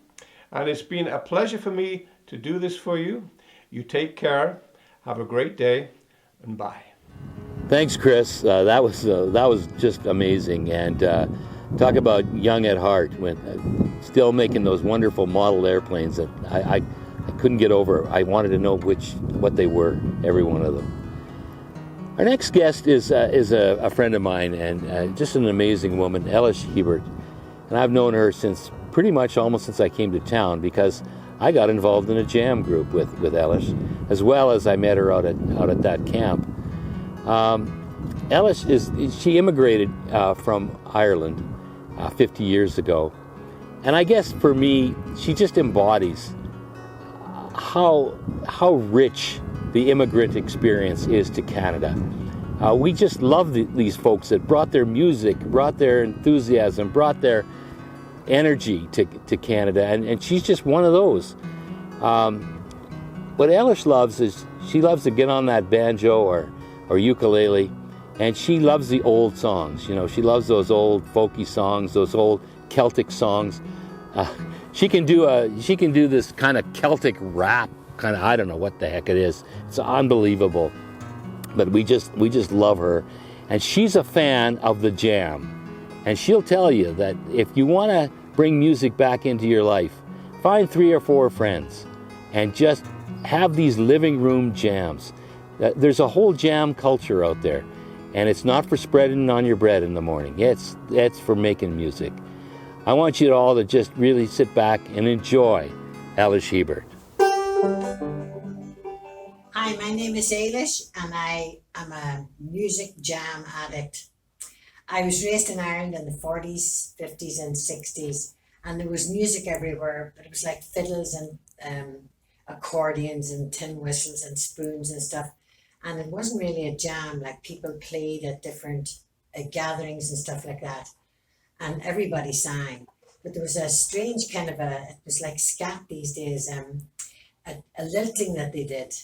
And it's been a pleasure for me to do this for you. You take care. Have a great day, and bye. Thanks, Chris. That was just amazing. And talk about young at heart, when still making those wonderful model airplanes that I couldn't get over. I wanted to know what they were, every one of them. Our next guest is a friend of mine, and just an amazing woman, Elish Hebert. And I've known her since pretty much almost since I came to town, because I got involved in a jam group with Elish, as well as I met her out at that camp. Elish she immigrated from Ireland 50 years ago, and I guess for me, she just embodies how rich the immigrant experience is to Canada. We just love these folks that brought their music, brought their enthusiasm, brought their energy to Canada, and she's just one of those. What Elish loves is she loves to get on that banjo or ukulele, and she loves the old songs. You know, she loves those old folky songs, those old Celtic songs. She can do this kind of Celtic rap, kind of, I don't know what the heck it is. It's unbelievable. But we just love her. And she's a fan of the jam. And she'll tell you that if you want to bring music back into your life, find 3 or 4 friends and just have these living room jams. There's a whole jam culture out there, and it's not for spreading on your bread in the morning. It's for making music. I want you all to just really sit back and enjoy Elish Hebert. Hi, my name is Eilish, and I am a music jam addict. I was raised in Ireland in the 40s, 50s and 60s, and there was music everywhere, but it was like fiddles and accordions and tin whistles and spoons and stuff. And it wasn't really a jam, like people played at different gatherings and stuff like that. And everybody sang. But there was a strange kind of it was like scat these days, a lilting that they did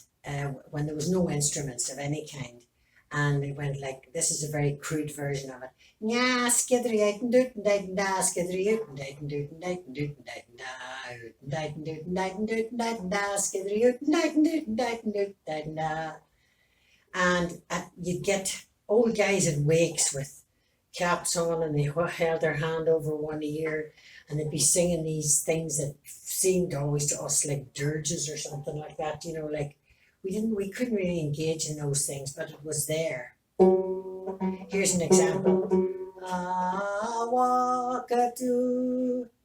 when there was no instruments of any kind. And it went like, this is a very crude version of it. Nya skidri eitin dootin deitin da skidri ootin deitin dootin deitin dootin deitin da ootin deitin dootin deitin dootin deitin da skidri ootin deitin dootin deitin dootin deitin da. And you'd get old guys at wakes with caps on, and they held their hand over one ear, and they'd be singing these things that seemed always to us like dirges or something like that, you know, like we couldn't really engage in those things, but it was there. Here's an example. Awakatu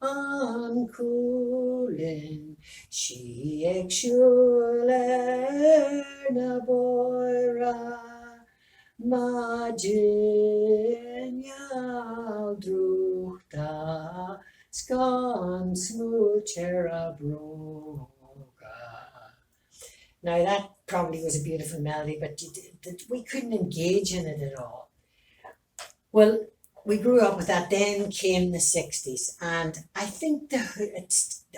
ankulin shiek shuler na boira majin yaldruchta skan smoochera broga. Now that probably was a beautiful melody, but we couldn't engage in it at all. Well, we grew up with that. Then came the 60s, and I think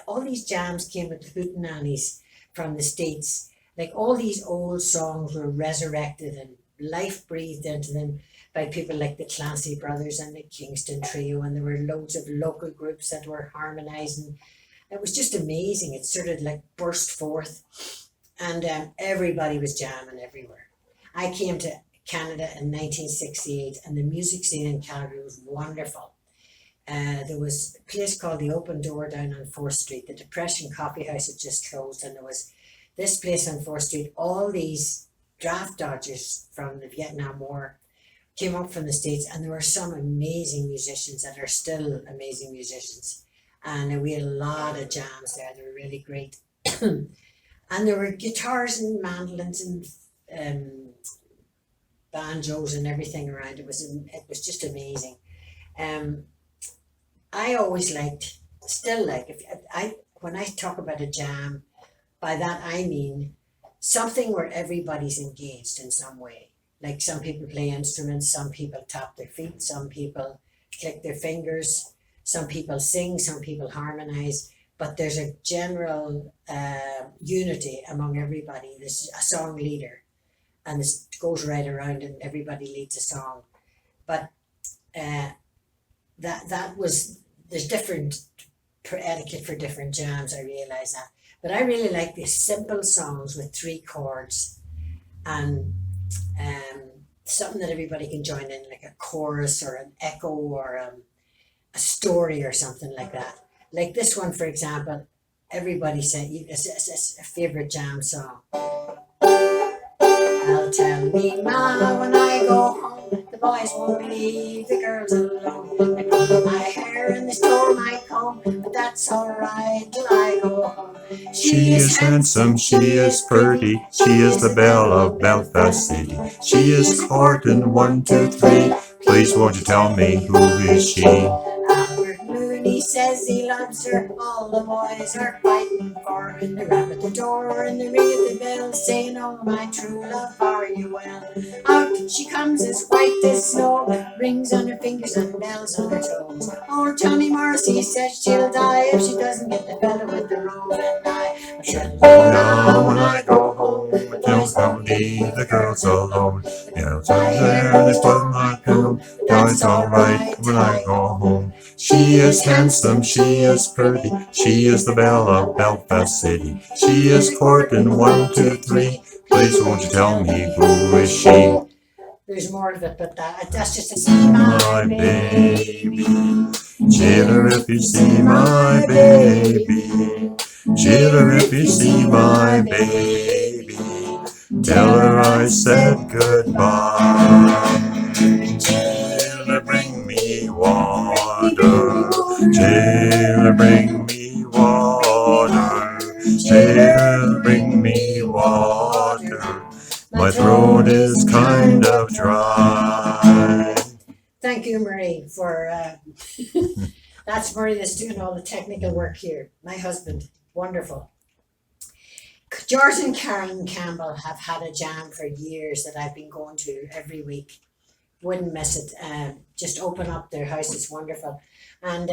all these jams came with the hootenannies from the States. Like all these old songs were resurrected and life breathed into them by people like the Clancy Brothers and the Kingston Trio, and there were loads of local groups that were harmonizing. It was just amazing. It sort of like burst forth, and everybody was jamming everywhere. I came to Canada in 1968, and the music scene in Calgary was wonderful. There was a place called the Open Door down on 4th Street. The Depression Coffee House had just closed, and there was this place on 4th Street. All these draft dodgers from the Vietnam War came up from the States, and there were some amazing musicians that are still amazing musicians. And we had a lot of jams there. They were really great. And there were guitars and mandolins and banjos and everything around. It was just amazing. I always liked, still like, when I talk about a jam, by that I mean something where everybody's engaged in some way. Like some people play instruments, some people tap their feet, some people click their fingers, some people sing, some people harmonize, but there's a general unity among everybody. There's a song leader, and this goes right around and everybody leads a song. But there's different etiquette for different jams, I realize that. But I really like these simple songs with 3 chords and something that everybody can join in, like a chorus or an echo or a story or something like that. Like this one, for example, everybody said it's a favorite jam song. I'll tell me ma when I go home, the boys won't leave the girls alone. They pull my hair and they stole my comb, but that's alright till I go home. She is handsome, she is pretty, she is the belle of Belfast City. She is courting 1, 2, 3. Please won't you tell me who is she? Albert Mooney says he loves her. All the boys are fighting for her. They rap at the door and they ring at the bell, saying, oh my true love, are you well? Out she comes as white as snow, rings on her fingers and bells on her toes. Old Johnny Morrissey says she'll die if she doesn't get the fella with the rolling eye. Now when I go home, don't leave the girls alone. Yeah, they stole my comb. Now it's alright when I go home. She is handsome, she is pretty, she is the belle of Belfast City. She is courting 1, 2, 3. Please won't you tell me who is she? There's more of it, but that's just a see my baby. Chill her if you see my baby. Chill her if you see my baby. Tell her I said goodbye. Chill her, bring me water. Chill her, bring me water. Chill her, bring me water. My throat is kind of dry. Thank you, Marie, for that's Marie that's doing all the technical work here. My husband, wonderful. George and Carolyn Campbell have had a jam for years that I've been going to every week. Wouldn't miss it. Just open up their house, it's wonderful. And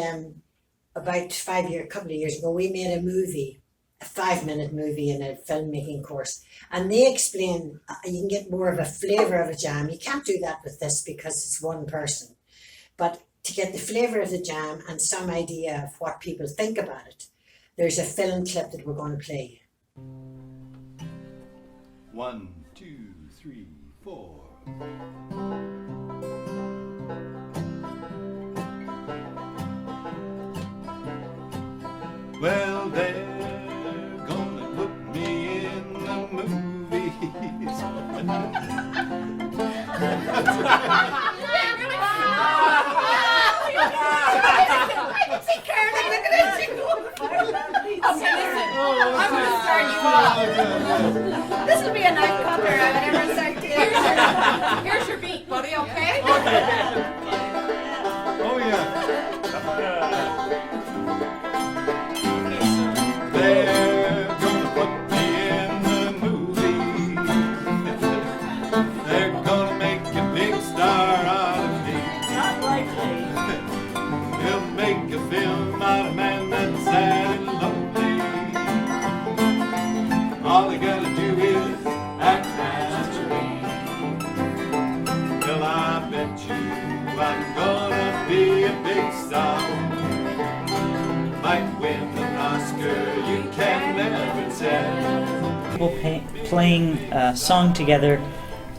about a couple of years ago, we made a movie, a 5-minute movie in a filmmaking course. And they explain you can get more of a flavour of a jam. You can't do that with this because it's one person. But to get the flavour of the jam and some idea of what people think about it, there's a film clip that we're going to play. 1, 2, 3, 4. Well, they're gonna put me in the movies. I'm gonna start you off. This will be a nice cover. I've never started. Here's your beat, buddy. Okay? Oh yeah. They're gonna put me in the movie. They're gonna make a big star out of me. Not likely. They'll make a film out of a man that's sad and lonely. All they gotta do is act naturally. Well, I bet you I'm gonna be a big star. Might win an Oscar, you can never tell. People playing a song together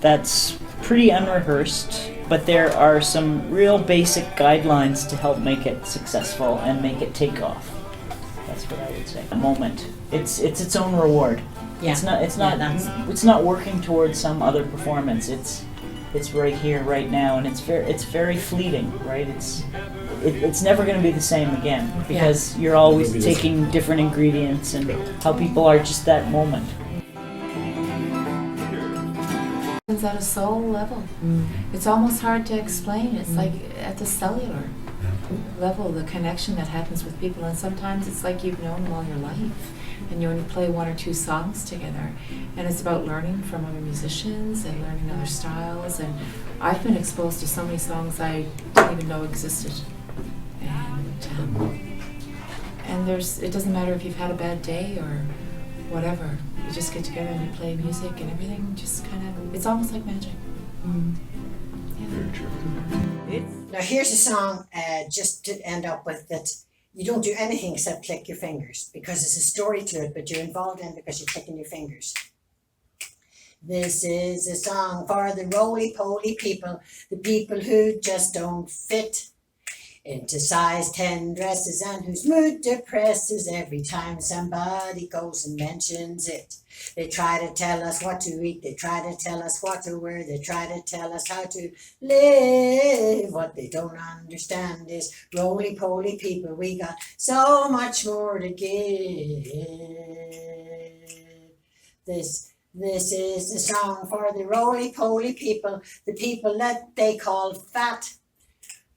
that's pretty unrehearsed, but there are some real basic guidelines to help make it successful and make it take off. That's what I would say. A moment. It's its own reward. Yeah. It's not working towards some other performance. It's it's right here, right now, and it's very fleeting, right? It's never going to be the same again, because you're always taking different ingredients and how people are just that moment. It's at a soul level. It's almost hard to explain. It's like at the cellular level, the connection that happens with people, and sometimes it's like you've known them all your life, and you only play one or two songs together, and it's about learning from other musicians and learning other styles. And I've been exposed to so many songs I didn't even know existed, and it doesn't matter if you've had a bad day or whatever, you just get together and you play music, and everything just kind of, it's almost like magic. Very true. Now here's a song just to end up with, that you don't do anything except click your fingers, because there's a story to it, but you're involved in it because you're clicking your fingers. This is a song for the roly-poly people, the people who just don't fit into size 10 dresses, and whose mood depresses every time somebody goes and mentions it. They try to tell us what to eat, they try to tell us what to wear, they try to tell us how to live. What they don't understand is, roly-poly people, we got so much more to give. This is the song for the roly-poly people, the people that they call fat.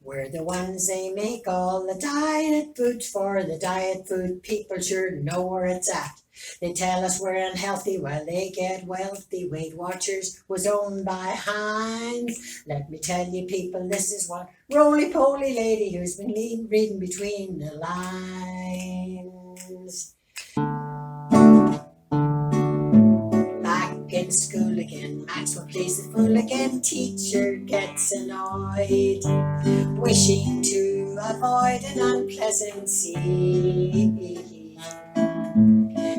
We're the ones they make all the diet food for. The diet food people sure know where it's at. They tell us we're unhealthy while they get wealthy. Weight Watchers was owned by Heinz. Let me tell you people, this is one roly-poly lady who's been reading between the lines. Back in school again, Maxwell plays the fool again. Teacher gets annoyed, wishing to avoid an unpleasant scene.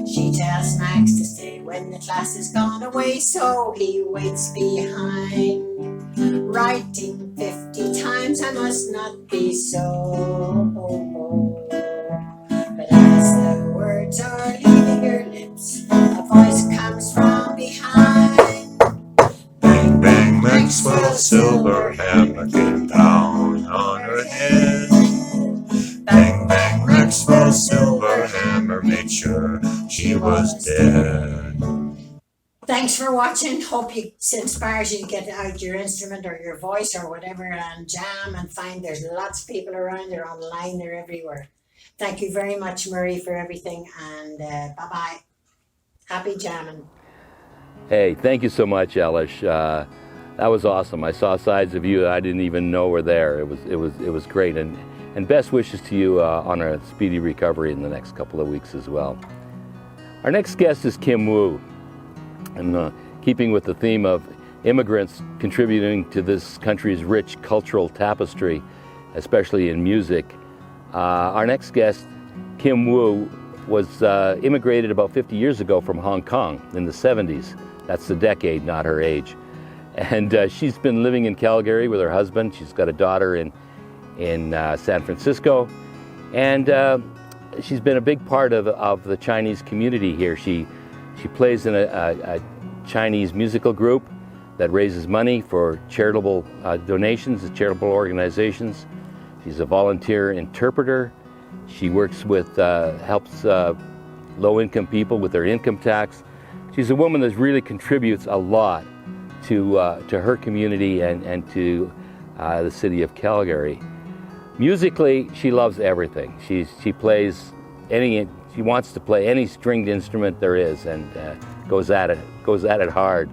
She tells Max to stay when the class has gone away, so he waits behind, writing 50 times, I must not be so. But as the words are leaving her lips, a voice comes from behind. Bang, bang, Maxwell's silver hammer came down on her head. Bang, bang, Maxwell's silver hammer made sure she was dead. Thanks for watching. Hope it inspires you to get out your instrument or your voice or whatever and jam and find there's lots of people around. They're online, they're everywhere. Thank you very much, Murray, for everything, and bye-bye. Happy jamming. Hey, thank you so much, Elish. That was awesome. I saw sides of you that I didn't even know were there. It was great, and best wishes to you on a speedy recovery in the next couple of weeks as well. Our next guest is Kim Wu, and keeping with the theme of immigrants contributing to this country's rich cultural tapestry, especially in music. Our next guest, Kim Wu, was immigrated about 50 years ago from Hong Kong in the 70s. That's the decade, not her age. And she's been living in Calgary with her husband. She's got a daughter in San Francisco. And she's been a big part of the Chinese community here. She plays in a Chinese musical group that raises money for charitable donations to charitable organizations. She's a volunteer interpreter. She works with, helps low-income people with their income tax. She's a woman that really contributes a lot to her community and to the city of Calgary. Musically, she loves everything. She plays she wants to play any stringed instrument there is, and goes at it hard.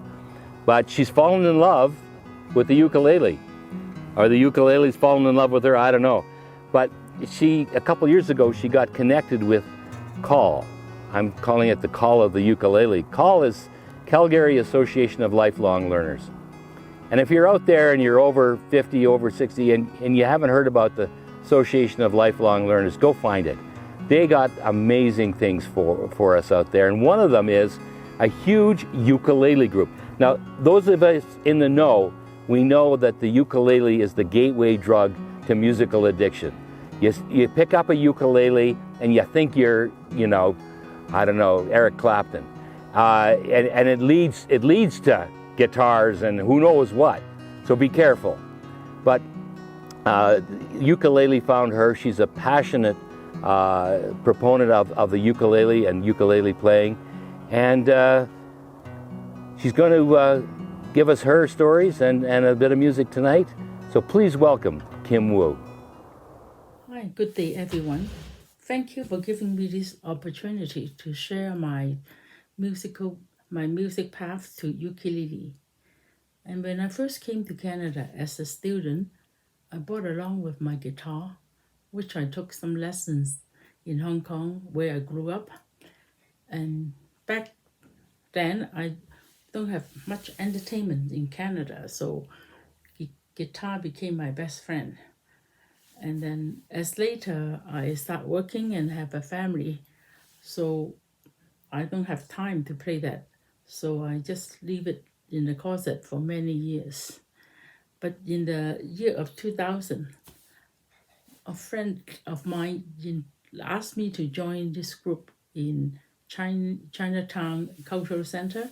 But she's fallen in love with the ukulele. Or the ukulele's fallen in love with her, I don't know. But a couple years ago, she got connected with CALL. I'm calling it the Call of the Ukulele. CALL is Calgary Association of Lifelong Learners. And if you're out there and you're over 50, over 60, and you haven't heard about the Association of Lifelong Learners, go find it. They got amazing things for us out there. And one of them is a huge ukulele group. Now, those of us in the know, we know that the ukulele is the gateway drug to musical addiction. You pick up a ukulele and you think you're, I don't know, Eric Clapton. And it leads to guitars and who knows what. So be careful. But ukulele found her. She's a passionate proponent of the ukulele and ukulele playing. And she's going to give us her stories and a bit of music tonight. So please welcome Kim Wu. Hi, good day everyone. Thank you for giving me this opportunity to share my music path to ukulele. And when I first came to Canada as a student, I brought along with my guitar, which I took some lessons in Hong Kong where I grew up. And back then, I don't have much entertainment in Canada, so guitar became my best friend. And then as later, I start working and have a family, so I don't have time to play that. So I just leave it in the closet for many years. But in the year of 2000, a friend of mine asked me to join this group in Chinatown Cultural Center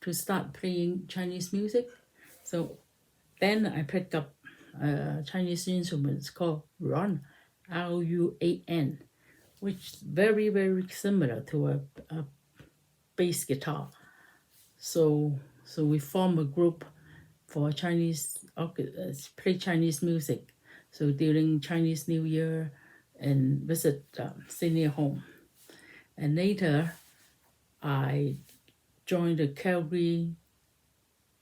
to start playing Chinese music. So then I picked up Chinese instruments called Ruan, R-U-A-N, which is very, very similar to a bass guitar. So we form a group for play Chinese music. So during Chinese New Year and visit senior home. And later, I joined the Calgary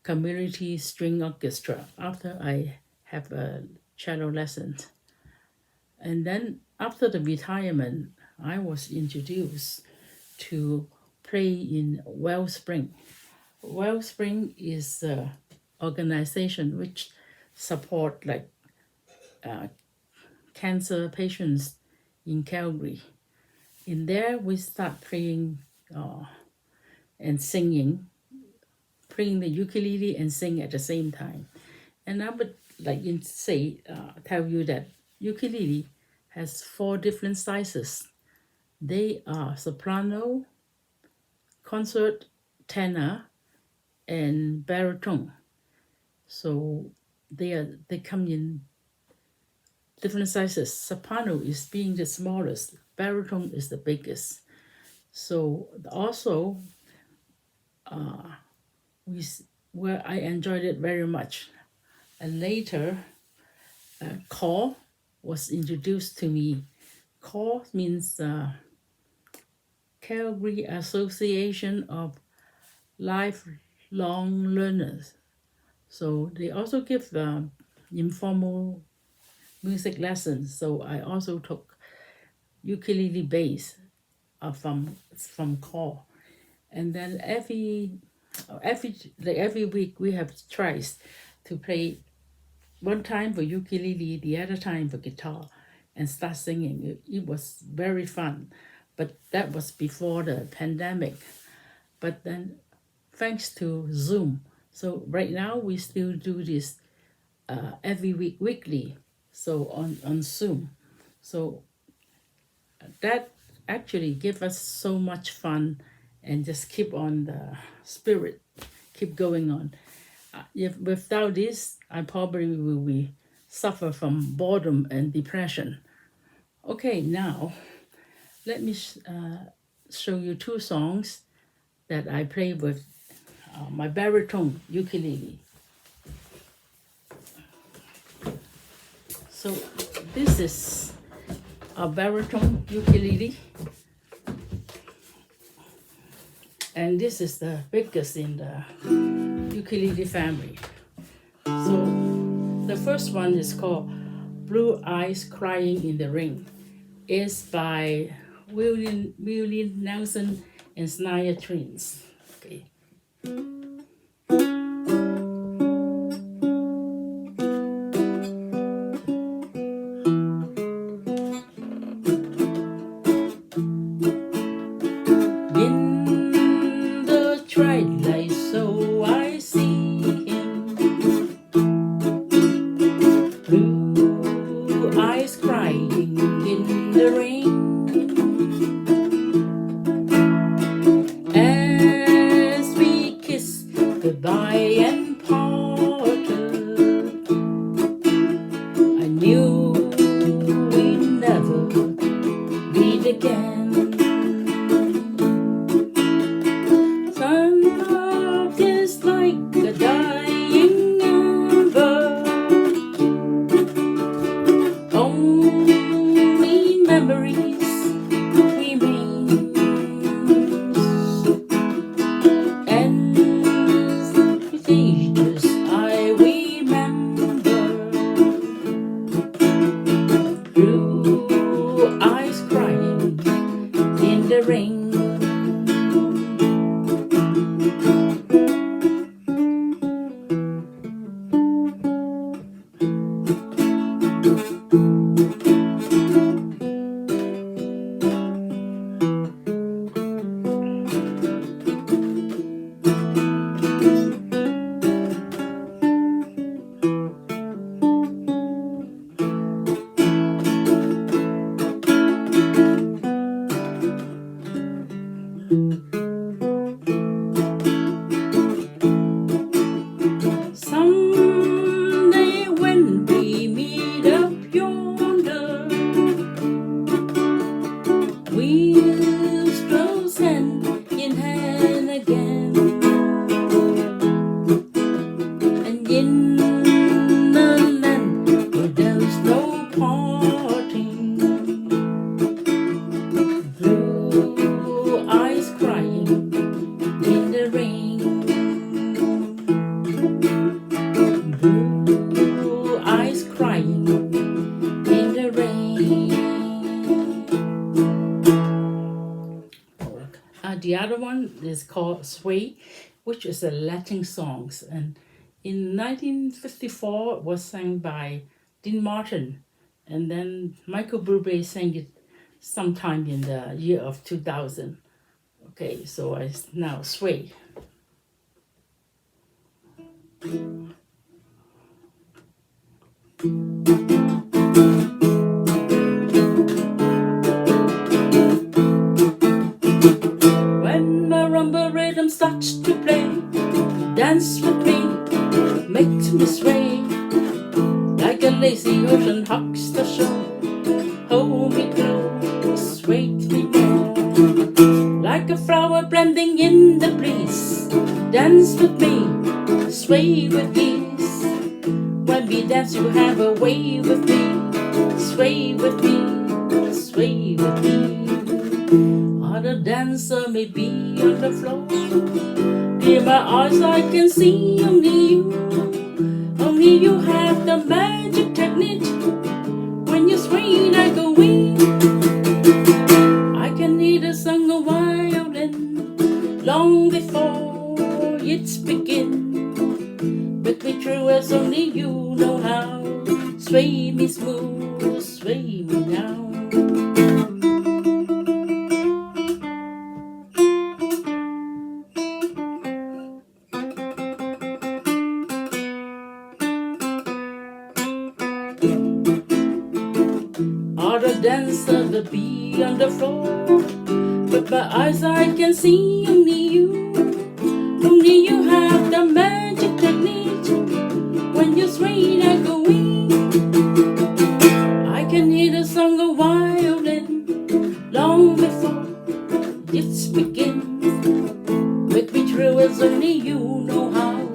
Community String Orchestra after I have a cello lesson. And then after the retirement, I was introduced to play in Wellspring. Wellspring is an organization which support cancer patients in Calgary. In there, we start playing and singing, playing the ukulele and sing at the same time. And I would tell you that ukulele has 4 different sizes. They are soprano, concert, tenor, and baritone. So they come in different sizes. Soprano is being the smallest, baritone is the biggest. So also, where I enjoyed it very much. And later, CALL was introduced to me. CALL means Calgary Association of Lifelong Learners. So they also give informal music lessons. So I also took ukulele bass from CALL. And then every week we have tries to play one time for ukulele, the other time for guitar, and start singing. It was very fun, but that was before the pandemic. But then thanks to Zoom, so right now we still do this every week, weekly, so on Zoom. So that actually give us so much fun and just keep on the spirit, keep going on. If without this, I probably will suffer from boredom and depression. Okay, now let me show you 2 songs that I play with my baritone ukulele. So this is a baritone ukulele, and this is the biggest in the ukulele family. So the first one is called Blue Eyes Crying in the Rain. It's by William Nelson and Snire Twins. Okay. Goodbye and parted. rain. Blue eyes crying in the rain. The other one is called Sway, which is a Latin songs, and in 1954 it was sang by Dean Martin, and then Michael Bublé sang it sometime in the year of 2000. Okay, so I now Sway. When marimba rhythm starts to play, dance with me, makes me sway, like a lazy ocean hugs the shore. Hold me close, sway me more, like a flower blending in the breeze. Dance with me, sway with ease. When we dance, you have a way with me. Sway with me, sway with me. Other dancer may be on the floor. Near my eyes I can see only you. Only you have the magic technique. When you sway like a wing, I can hear the song of violin long before it's begin. But me true as only you know how. Sway me smooth, sway me now. Other dancer will be on the floor, but my eyes I can see only you. Only you have the magic technique. When you sway like a wing, I can hear the song of violin long before it's begin. Make me true as only you know how.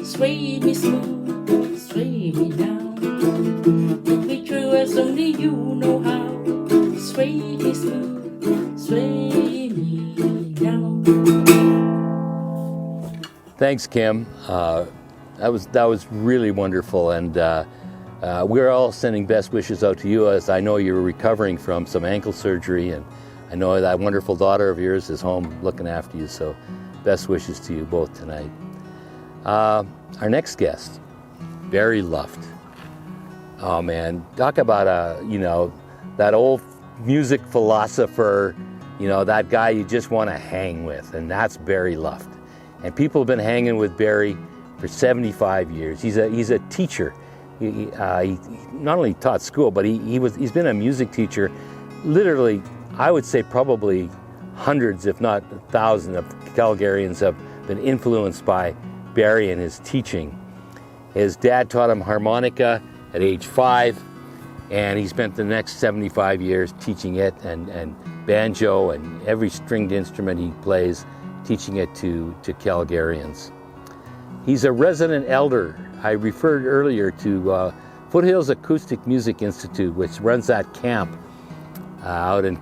Sway me smooth, sway me down. Make me true as only you know how. Sway me smooth, sway me down. Thanks, Kim. That was really wonderful, and we're all sending best wishes out to you, as I know you're recovering from some ankle surgery, and I know that wonderful daughter of yours is home looking after you. So, best wishes to you both tonight. Our next guest, Barry Luft. Oh man, talk about that old music philosopher. That guy you just want to hang with, and that's Barry Luft. And people have been hanging with Barry for 75 years. He's a teacher. He not only taught school, but he's been a music teacher. Literally, I would say probably hundreds, if not thousands, of Calgarians have been influenced by Barry and his teaching. His dad taught him harmonica at age 5, and he spent the next 75 years teaching it, and banjo and every stringed instrument he plays, teaching it to Calgarians. He's a resident elder. I referred earlier to Foothills Acoustic Music Institute, which runs that camp out in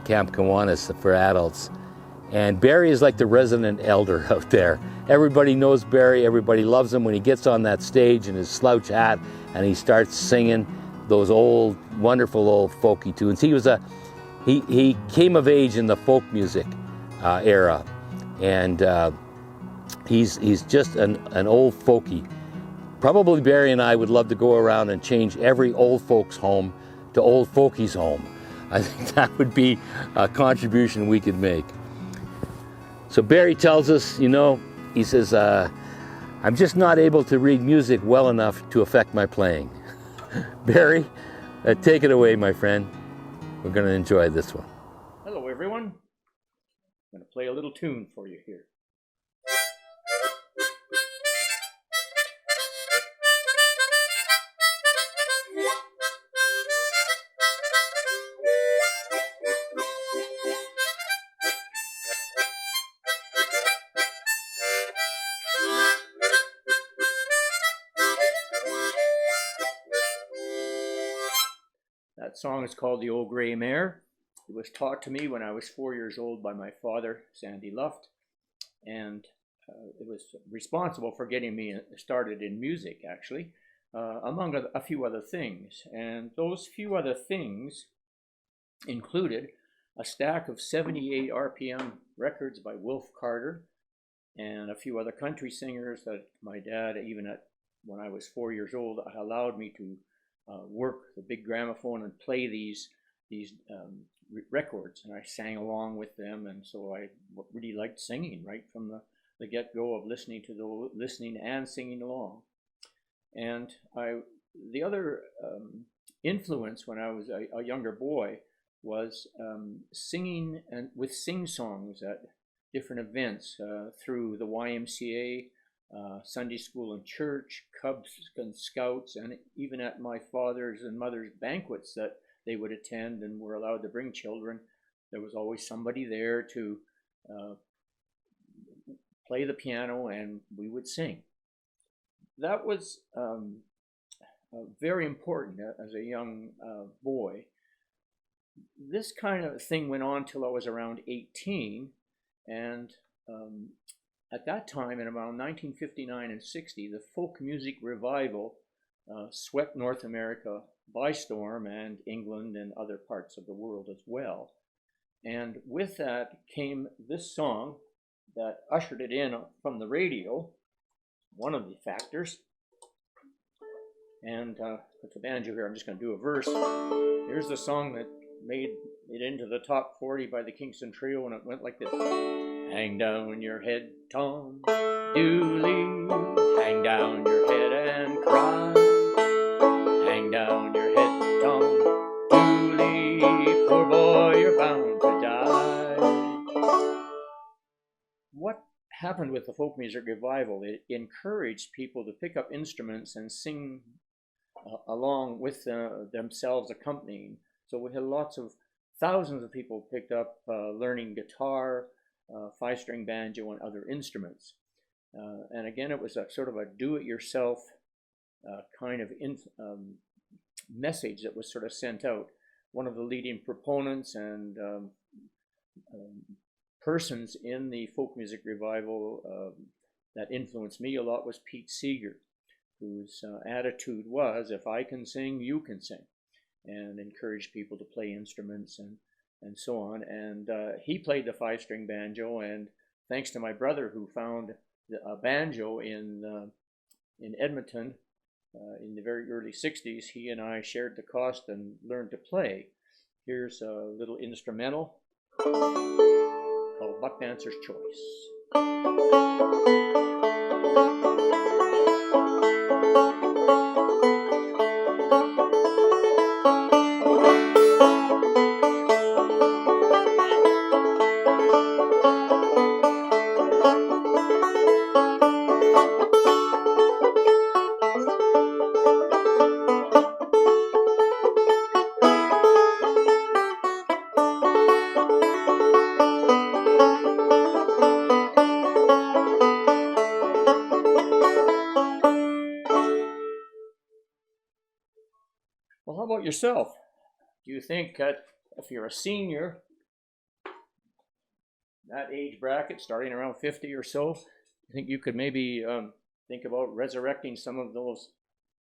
Camp Kiwanis for adults. And Barry is like the resident elder out there. Everybody knows Barry, everybody loves him when he gets on that stage in his slouch hat and he starts singing those old, wonderful old folky tunes. He came of age in the folk music era, and he's just an old folky. Probably Barry and I would love to go around and change every old folks home to old folkies home. I think that would be a contribution we could make. So Barry tells us, he says, I'm just not able to read music well enough to affect my playing. Barry, take it away, my friend. We're going to enjoy this one. Hello, everyone. I'm going to play a little tune for you here. That song is called The Old Grey Mare. It was taught to me when I was 4 years old by my father, Sandy Luft, and it was responsible for getting me started in music, actually, among a few other things. And those few other things included a stack of 78 RPM records by Wolf Carter and a few other country singers that my dad, even when I was 4 years old, allowed me to work the big gramophone and play these records, and I sang along with them, and so I really liked singing right from the get-go of listening and singing along. And the other influence when I was a younger boy was singing and with sing-songs at different events through the YMCA, Sunday school and church, Cubs and Scouts, and even at my father's and mother's banquets that they would attend and were allowed to bring children. There was always somebody there to play the piano, and we would sing. That was very important as a young boy. This kind of thing went on till I was around 18, and at that time, in around 1959 and 60, the folk music revival swept North America by storm, and England and other parts of the world as well. And with that came this song that ushered it in from the radio, one of the factors. And with the banjo here, I'm just going to do a verse. Here's the song that made it into the top 40 by the Kingston Trio, and it went like this. Hang down your head, Tom Dooley, hang down your head and cry. Hang down your head, Tom Dooley, poor boy, you're bound to die. What happened with the folk music revival? It encouraged people to pick up instruments and sing along with themselves accompanying. So we had thousands of people picked up learning guitar, 5-string banjo, and other instruments. And again, it was a sort of a do-it-yourself kind of message that was sort of sent out. One of the leading proponents and persons in the folk music revival that influenced me a lot was Pete Seeger, whose attitude was, if I can sing, you can sing, and encouraged people to play instruments and so on. And he played the 5-string banjo, and thanks to my brother who found a banjo in Edmonton in the very early 60s, he and I shared the cost and learned to play. Here's a little instrumental called Buck Dancer's Choice. Well, how about yourself? Do you think that if you're a senior, that age bracket, starting around 50 or so, you think you could maybe think about resurrecting some of those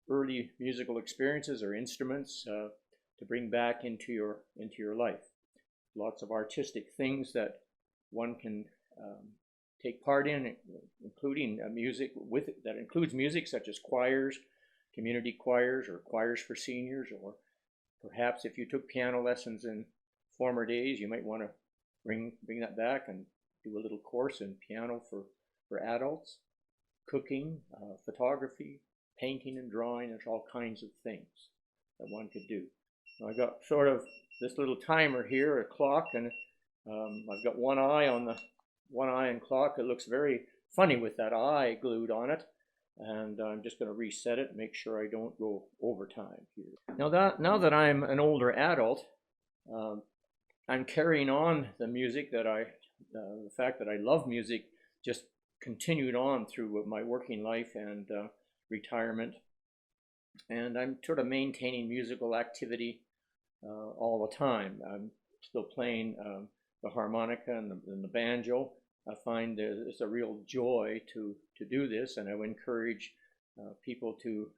early musical experiences or instruments to bring back into your life? Lots of artistic things that one can take part in, including music that includes music such as choirs, community choirs, or choirs for seniors, or perhaps if you took piano lessons in former days, you might want to bring that back and do a little course in piano for adults. Cooking, photography, painting and drawing. There's all kinds of things that one could do. Now I got sort of this little timer here, a clock, and I've got one eye and clock. It looks very funny with that eye glued on it. And I'm just going to reset it and make sure I don't go overtime here. Now that I'm an older adult, I'm carrying on the music the fact that I love music just continued on through my working life and retirement. And I'm sort of maintaining musical activity all the time. I'm still playing the harmonica and the banjo. I find there's a real joy to do this, and I would encourage people to,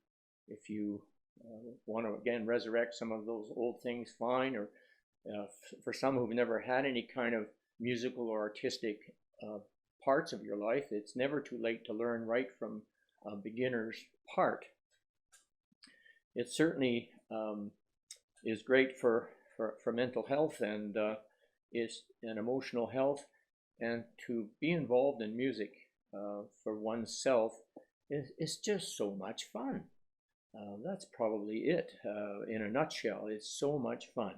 if you want to again resurrect some of those old things, fine, or for some who've never had any kind of musical or artistic parts of your life, it's never too late to learn right from a beginner's part. It certainly is great for mental health and emotional health, and to be involved in music for oneself is just so much fun. That's probably it in a nutshell. It's so much fun.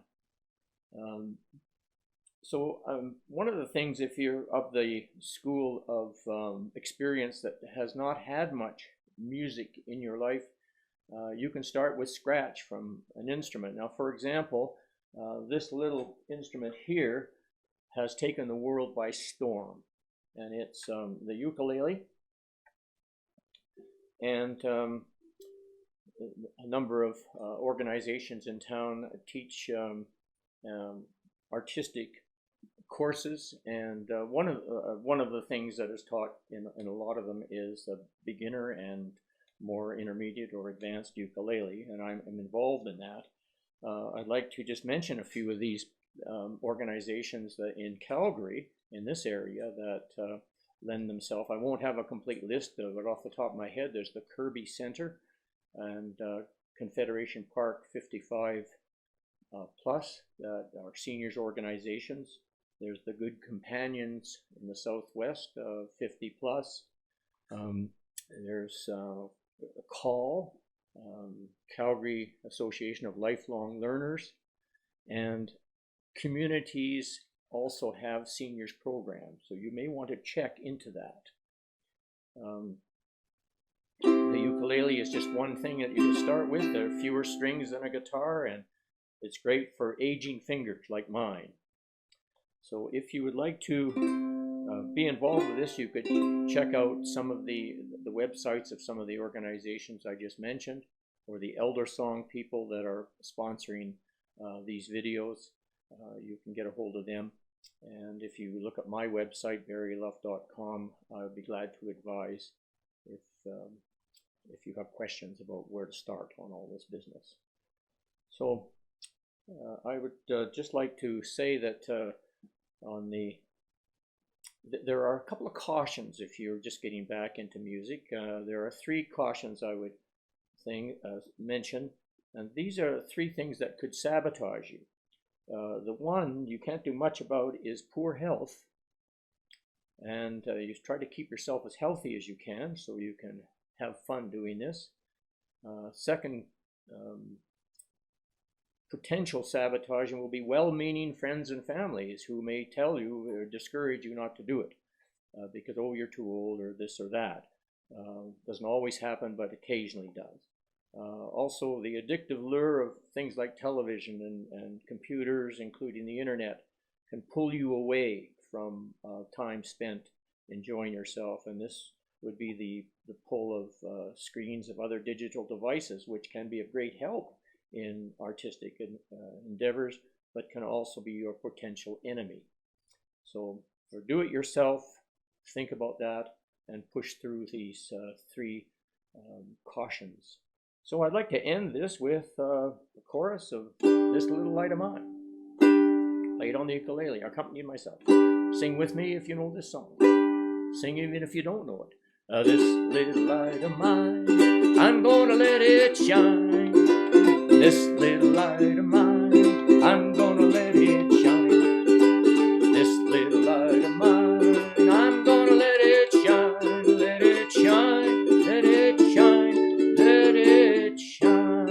One of the things, if you're of the school of experience that has not had much music in your life, you can start with scratch from an instrument. Now, for example, this little instrument here has taken the world by storm, and it's the ukulele. And a number of organizations in town teach artistic courses, and one of the things that is taught in a lot of them is a beginner and more intermediate or advanced ukulele, and I'm involved in that. I'd like to just mention a few of these organizations that in Calgary, in this area, that lend themselves. I won't have a complete list of it off the top of my head. There's the Kirby Center and Confederation Park 55 plus that are seniors organizations. There's the Good Companions in the Southwest, 50 plus. There's CALL, Calgary Association of Lifelong Learners, and communities also have seniors programs, so you may want to check into that. The ukulele is just one thing that you can start with. There are fewer strings than a guitar, and it's great for aging fingers like mine. So if you would like to be involved with this, you could check out some of the websites of some of the organizations I just mentioned, or the Eldersong people that are sponsoring these videos. You can get a hold of them. And if you look at my website, barryluff.com, I would be glad to advise if you have questions about where to start on all this business. So I would just like to say that there are a couple of cautions if you're just getting back into music. There are 3 cautions I would mention, and these are 3 things that could sabotage you. The one you can't do much about is poor health, and you try to keep yourself as healthy as you can so you can have fun doing this. Second, potential sabotaging will be well-meaning friends and families who may tell you or discourage you not to do it because, oh, you're too old or this or that. Doesn't always happen, but occasionally does. Also, the addictive lure of things like television and computers, including the internet, can pull you away from time spent enjoying yourself. And this would be the pull of screens of other digital devices, which can be of great help in artistic endeavors, but can also be your potential enemy. So for do it yourself, think about that and push through these 3 cautions. So I'd like to end this with a chorus of This Little Light of Mine. Play it on the ukulele, accompany myself. Sing with me if you know this song. Sing even if you don't know it. This little light of mine, I'm gonna let it shine. This little light of mine, I'm gonna let it shine. This little light of mine, I'm gonna let it shine. Let it shine, let it shine, let it shine.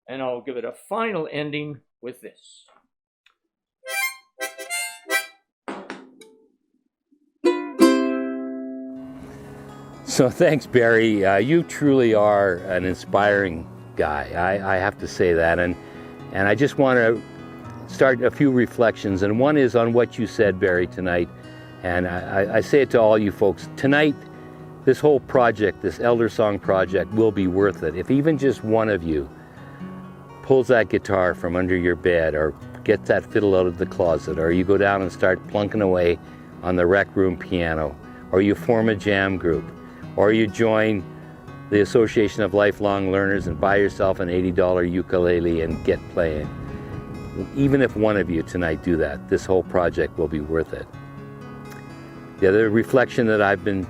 And I'll give it a final ending with this. So thanks, Barry. You truly are an inspiring guy. I have to say that. And I just want to start a few reflections. And one is on what you said, Barry, tonight. And I say it to all you folks. Tonight, this whole project, this Eldersong project, will be worth it. If even just one of you pulls that guitar from under your bed or get that fiddle out of the closet, or you go down and start plunking away on the rec room piano, or you form a jam group, or you join the Association of Lifelong Learners and buy yourself an $80 ukulele and get playing. Even if one of you tonight do that, this whole project will be worth it. The other reflection that I've been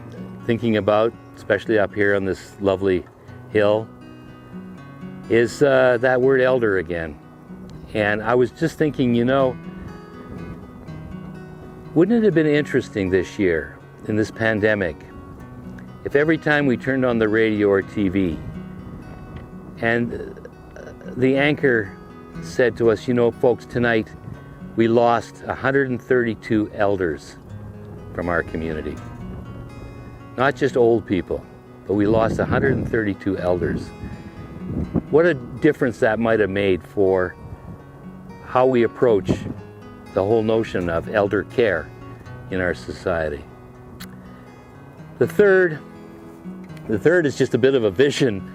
thinking about, especially up here on this lovely hill, is that word elder again. And I was just thinking, you know, wouldn't it have been interesting this year, in this pandemic, if every time we turned on the radio or TV and the anchor said to us, you know, folks, tonight we lost 132 elders from our community. Not just old people, but we lost 132 elders. What a difference that might have made for how we approach the whole notion of elder care in our society. The third is just a bit of a vision.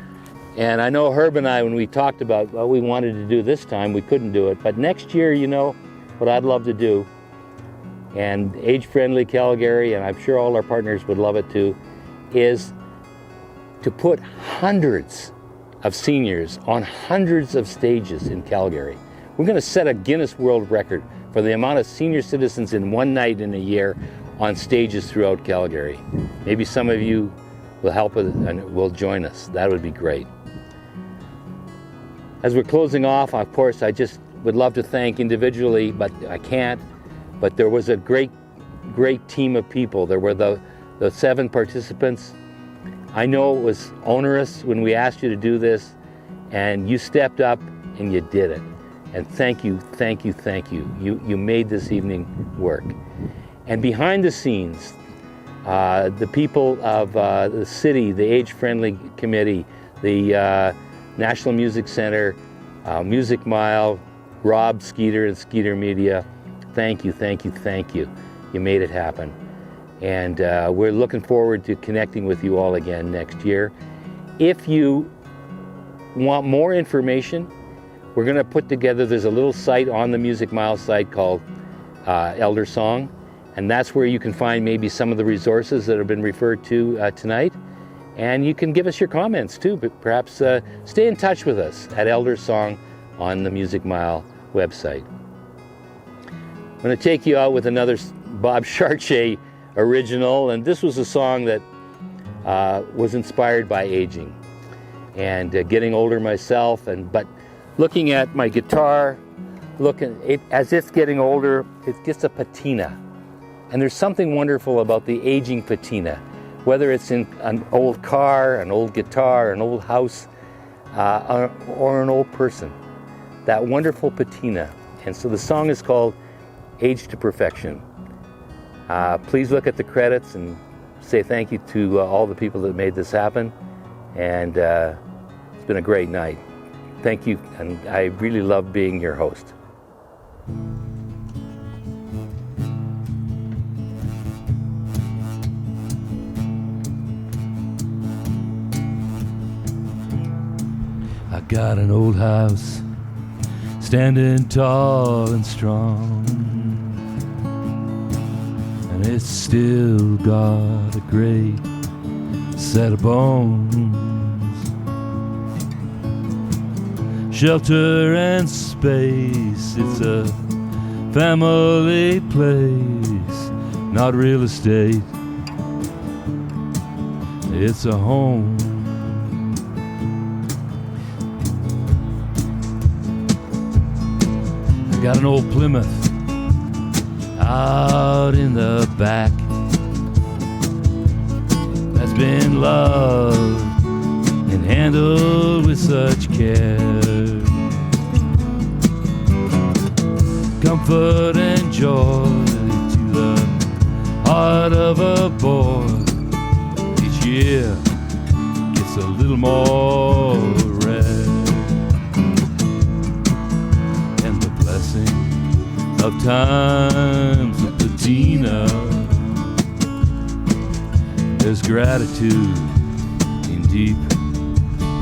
And I know Herb and I, when we talked about what we wanted to do this time, we couldn't do it. But next year, you know, what I'd love to do, and Age-Friendly Calgary, and I'm sure all our partners would love it too, is to put hundreds of seniors on hundreds of stages in Calgary. We're going to set a Guinness World Record for the amount of senior citizens in one night in a year on stages throughout Calgary. Maybe some of you will help us and will join us. That would be great. As we're closing off, of course, I just would love to thank individually, but I can't. But there was a great team of people. There were the 7 participants. I know it was onerous when we asked you to do this, and you stepped up and you did it. And thank you, thank you, thank you. You made this evening work. And behind the scenes, the people of the city, the Age-Friendly Committee, the National Music Center, Music Mile, Rob, Skeeter, and Skeeter Media, thank you, thank you, thank you. You made it happen. And we're looking forward to connecting with you all again next year. If you want more information, we're going to put together, there's a little site on the Music Mile site called Eldersong, and that's where you can find maybe some of the resources that have been referred to tonight. And you can give us your comments too, but perhaps stay in touch with us at Eldersong on the Music Mile website. I'm going to take you out with another Bob Chartier original, and this was a song that was inspired by aging and getting older myself, but looking at my guitar, as it's getting older, it gets a patina. And there's something wonderful about the aging patina, whether it's in an old car, an old guitar, an old house, or an old person. That wonderful patina. And so the song is called Age to Perfection. Please look at the credits and say thank you to all the people that made this happen. And it's been a great night. Thank you, and I really love being your host. I got an old house, standing tall and strong, and it's still got a great set of bones. Shelter and space, it's a family place, not real estate, it's a home. I got an old Plymouth out in the back that's been loved and handled with such care. Comfort and joy to the heart of a boy. Each year gets a little more rare. And the blessing of time's a patina. There's gratitude in deep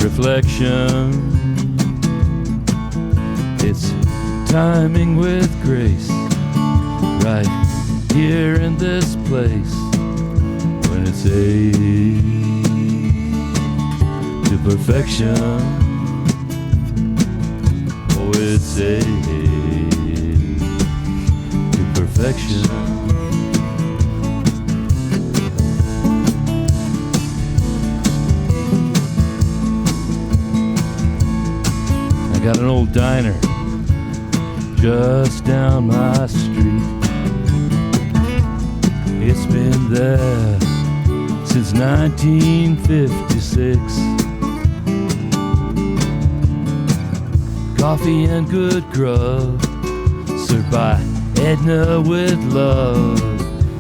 reflection. It's timing with grace, right here in this place, when it's A to perfection. Oh, it's A to perfection. I got an old diner just down my street. It's been there since 1956. Coffee and good grub, served by Edna with love.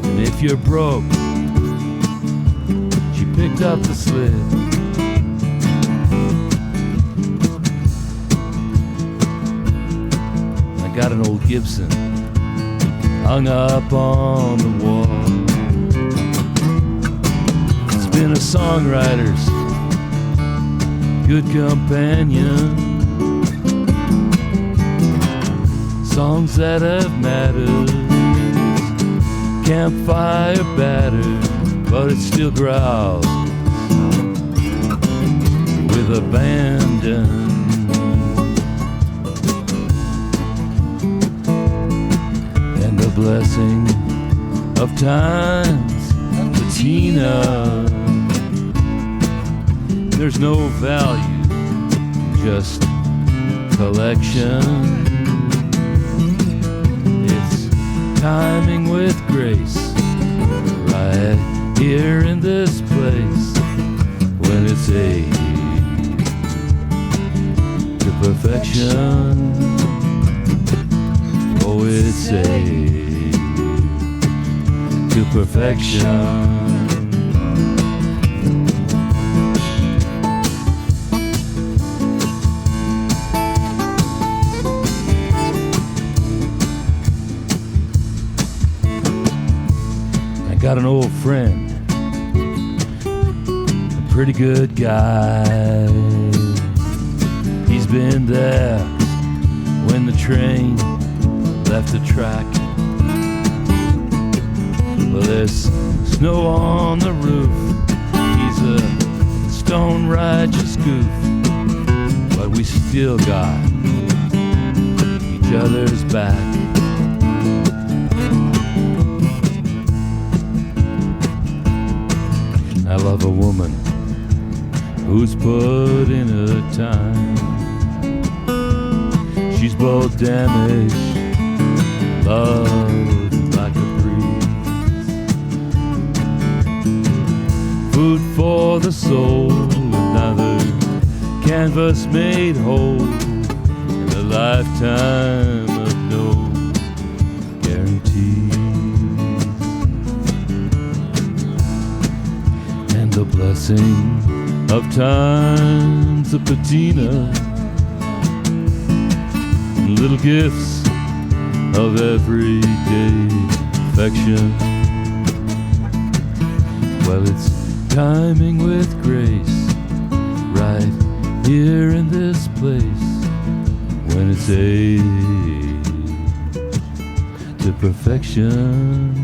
And if you're broke, she picked up the slip. Got an old Gibson hung up on the wall. It's been a songwriter's good companion. Songs that have mattered, campfire battered, but it still growls with abandon. Blessing of time's patina. There's no value, just collection. It's timing with grace, right here in this place, when it's A to perfection. Oh, it's A to perfection. I got an old friend, a pretty good guy. He's been there when the train left the track. Well, there's snow on the roof. He's a stone righteous goof, but we still got each other's back. I love a woman who's put in her time. She's both damaged, loved like a food for the soul, another canvas made whole in a lifetime of no guarantees. And the blessing of time's a patina, little gifts of everyday affection. Well, it's timing with grace, right here in this place, when it's A to perfection.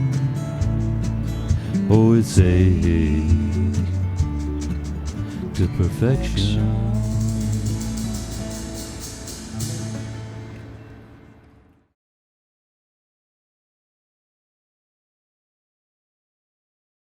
Oh, it's A to perfection.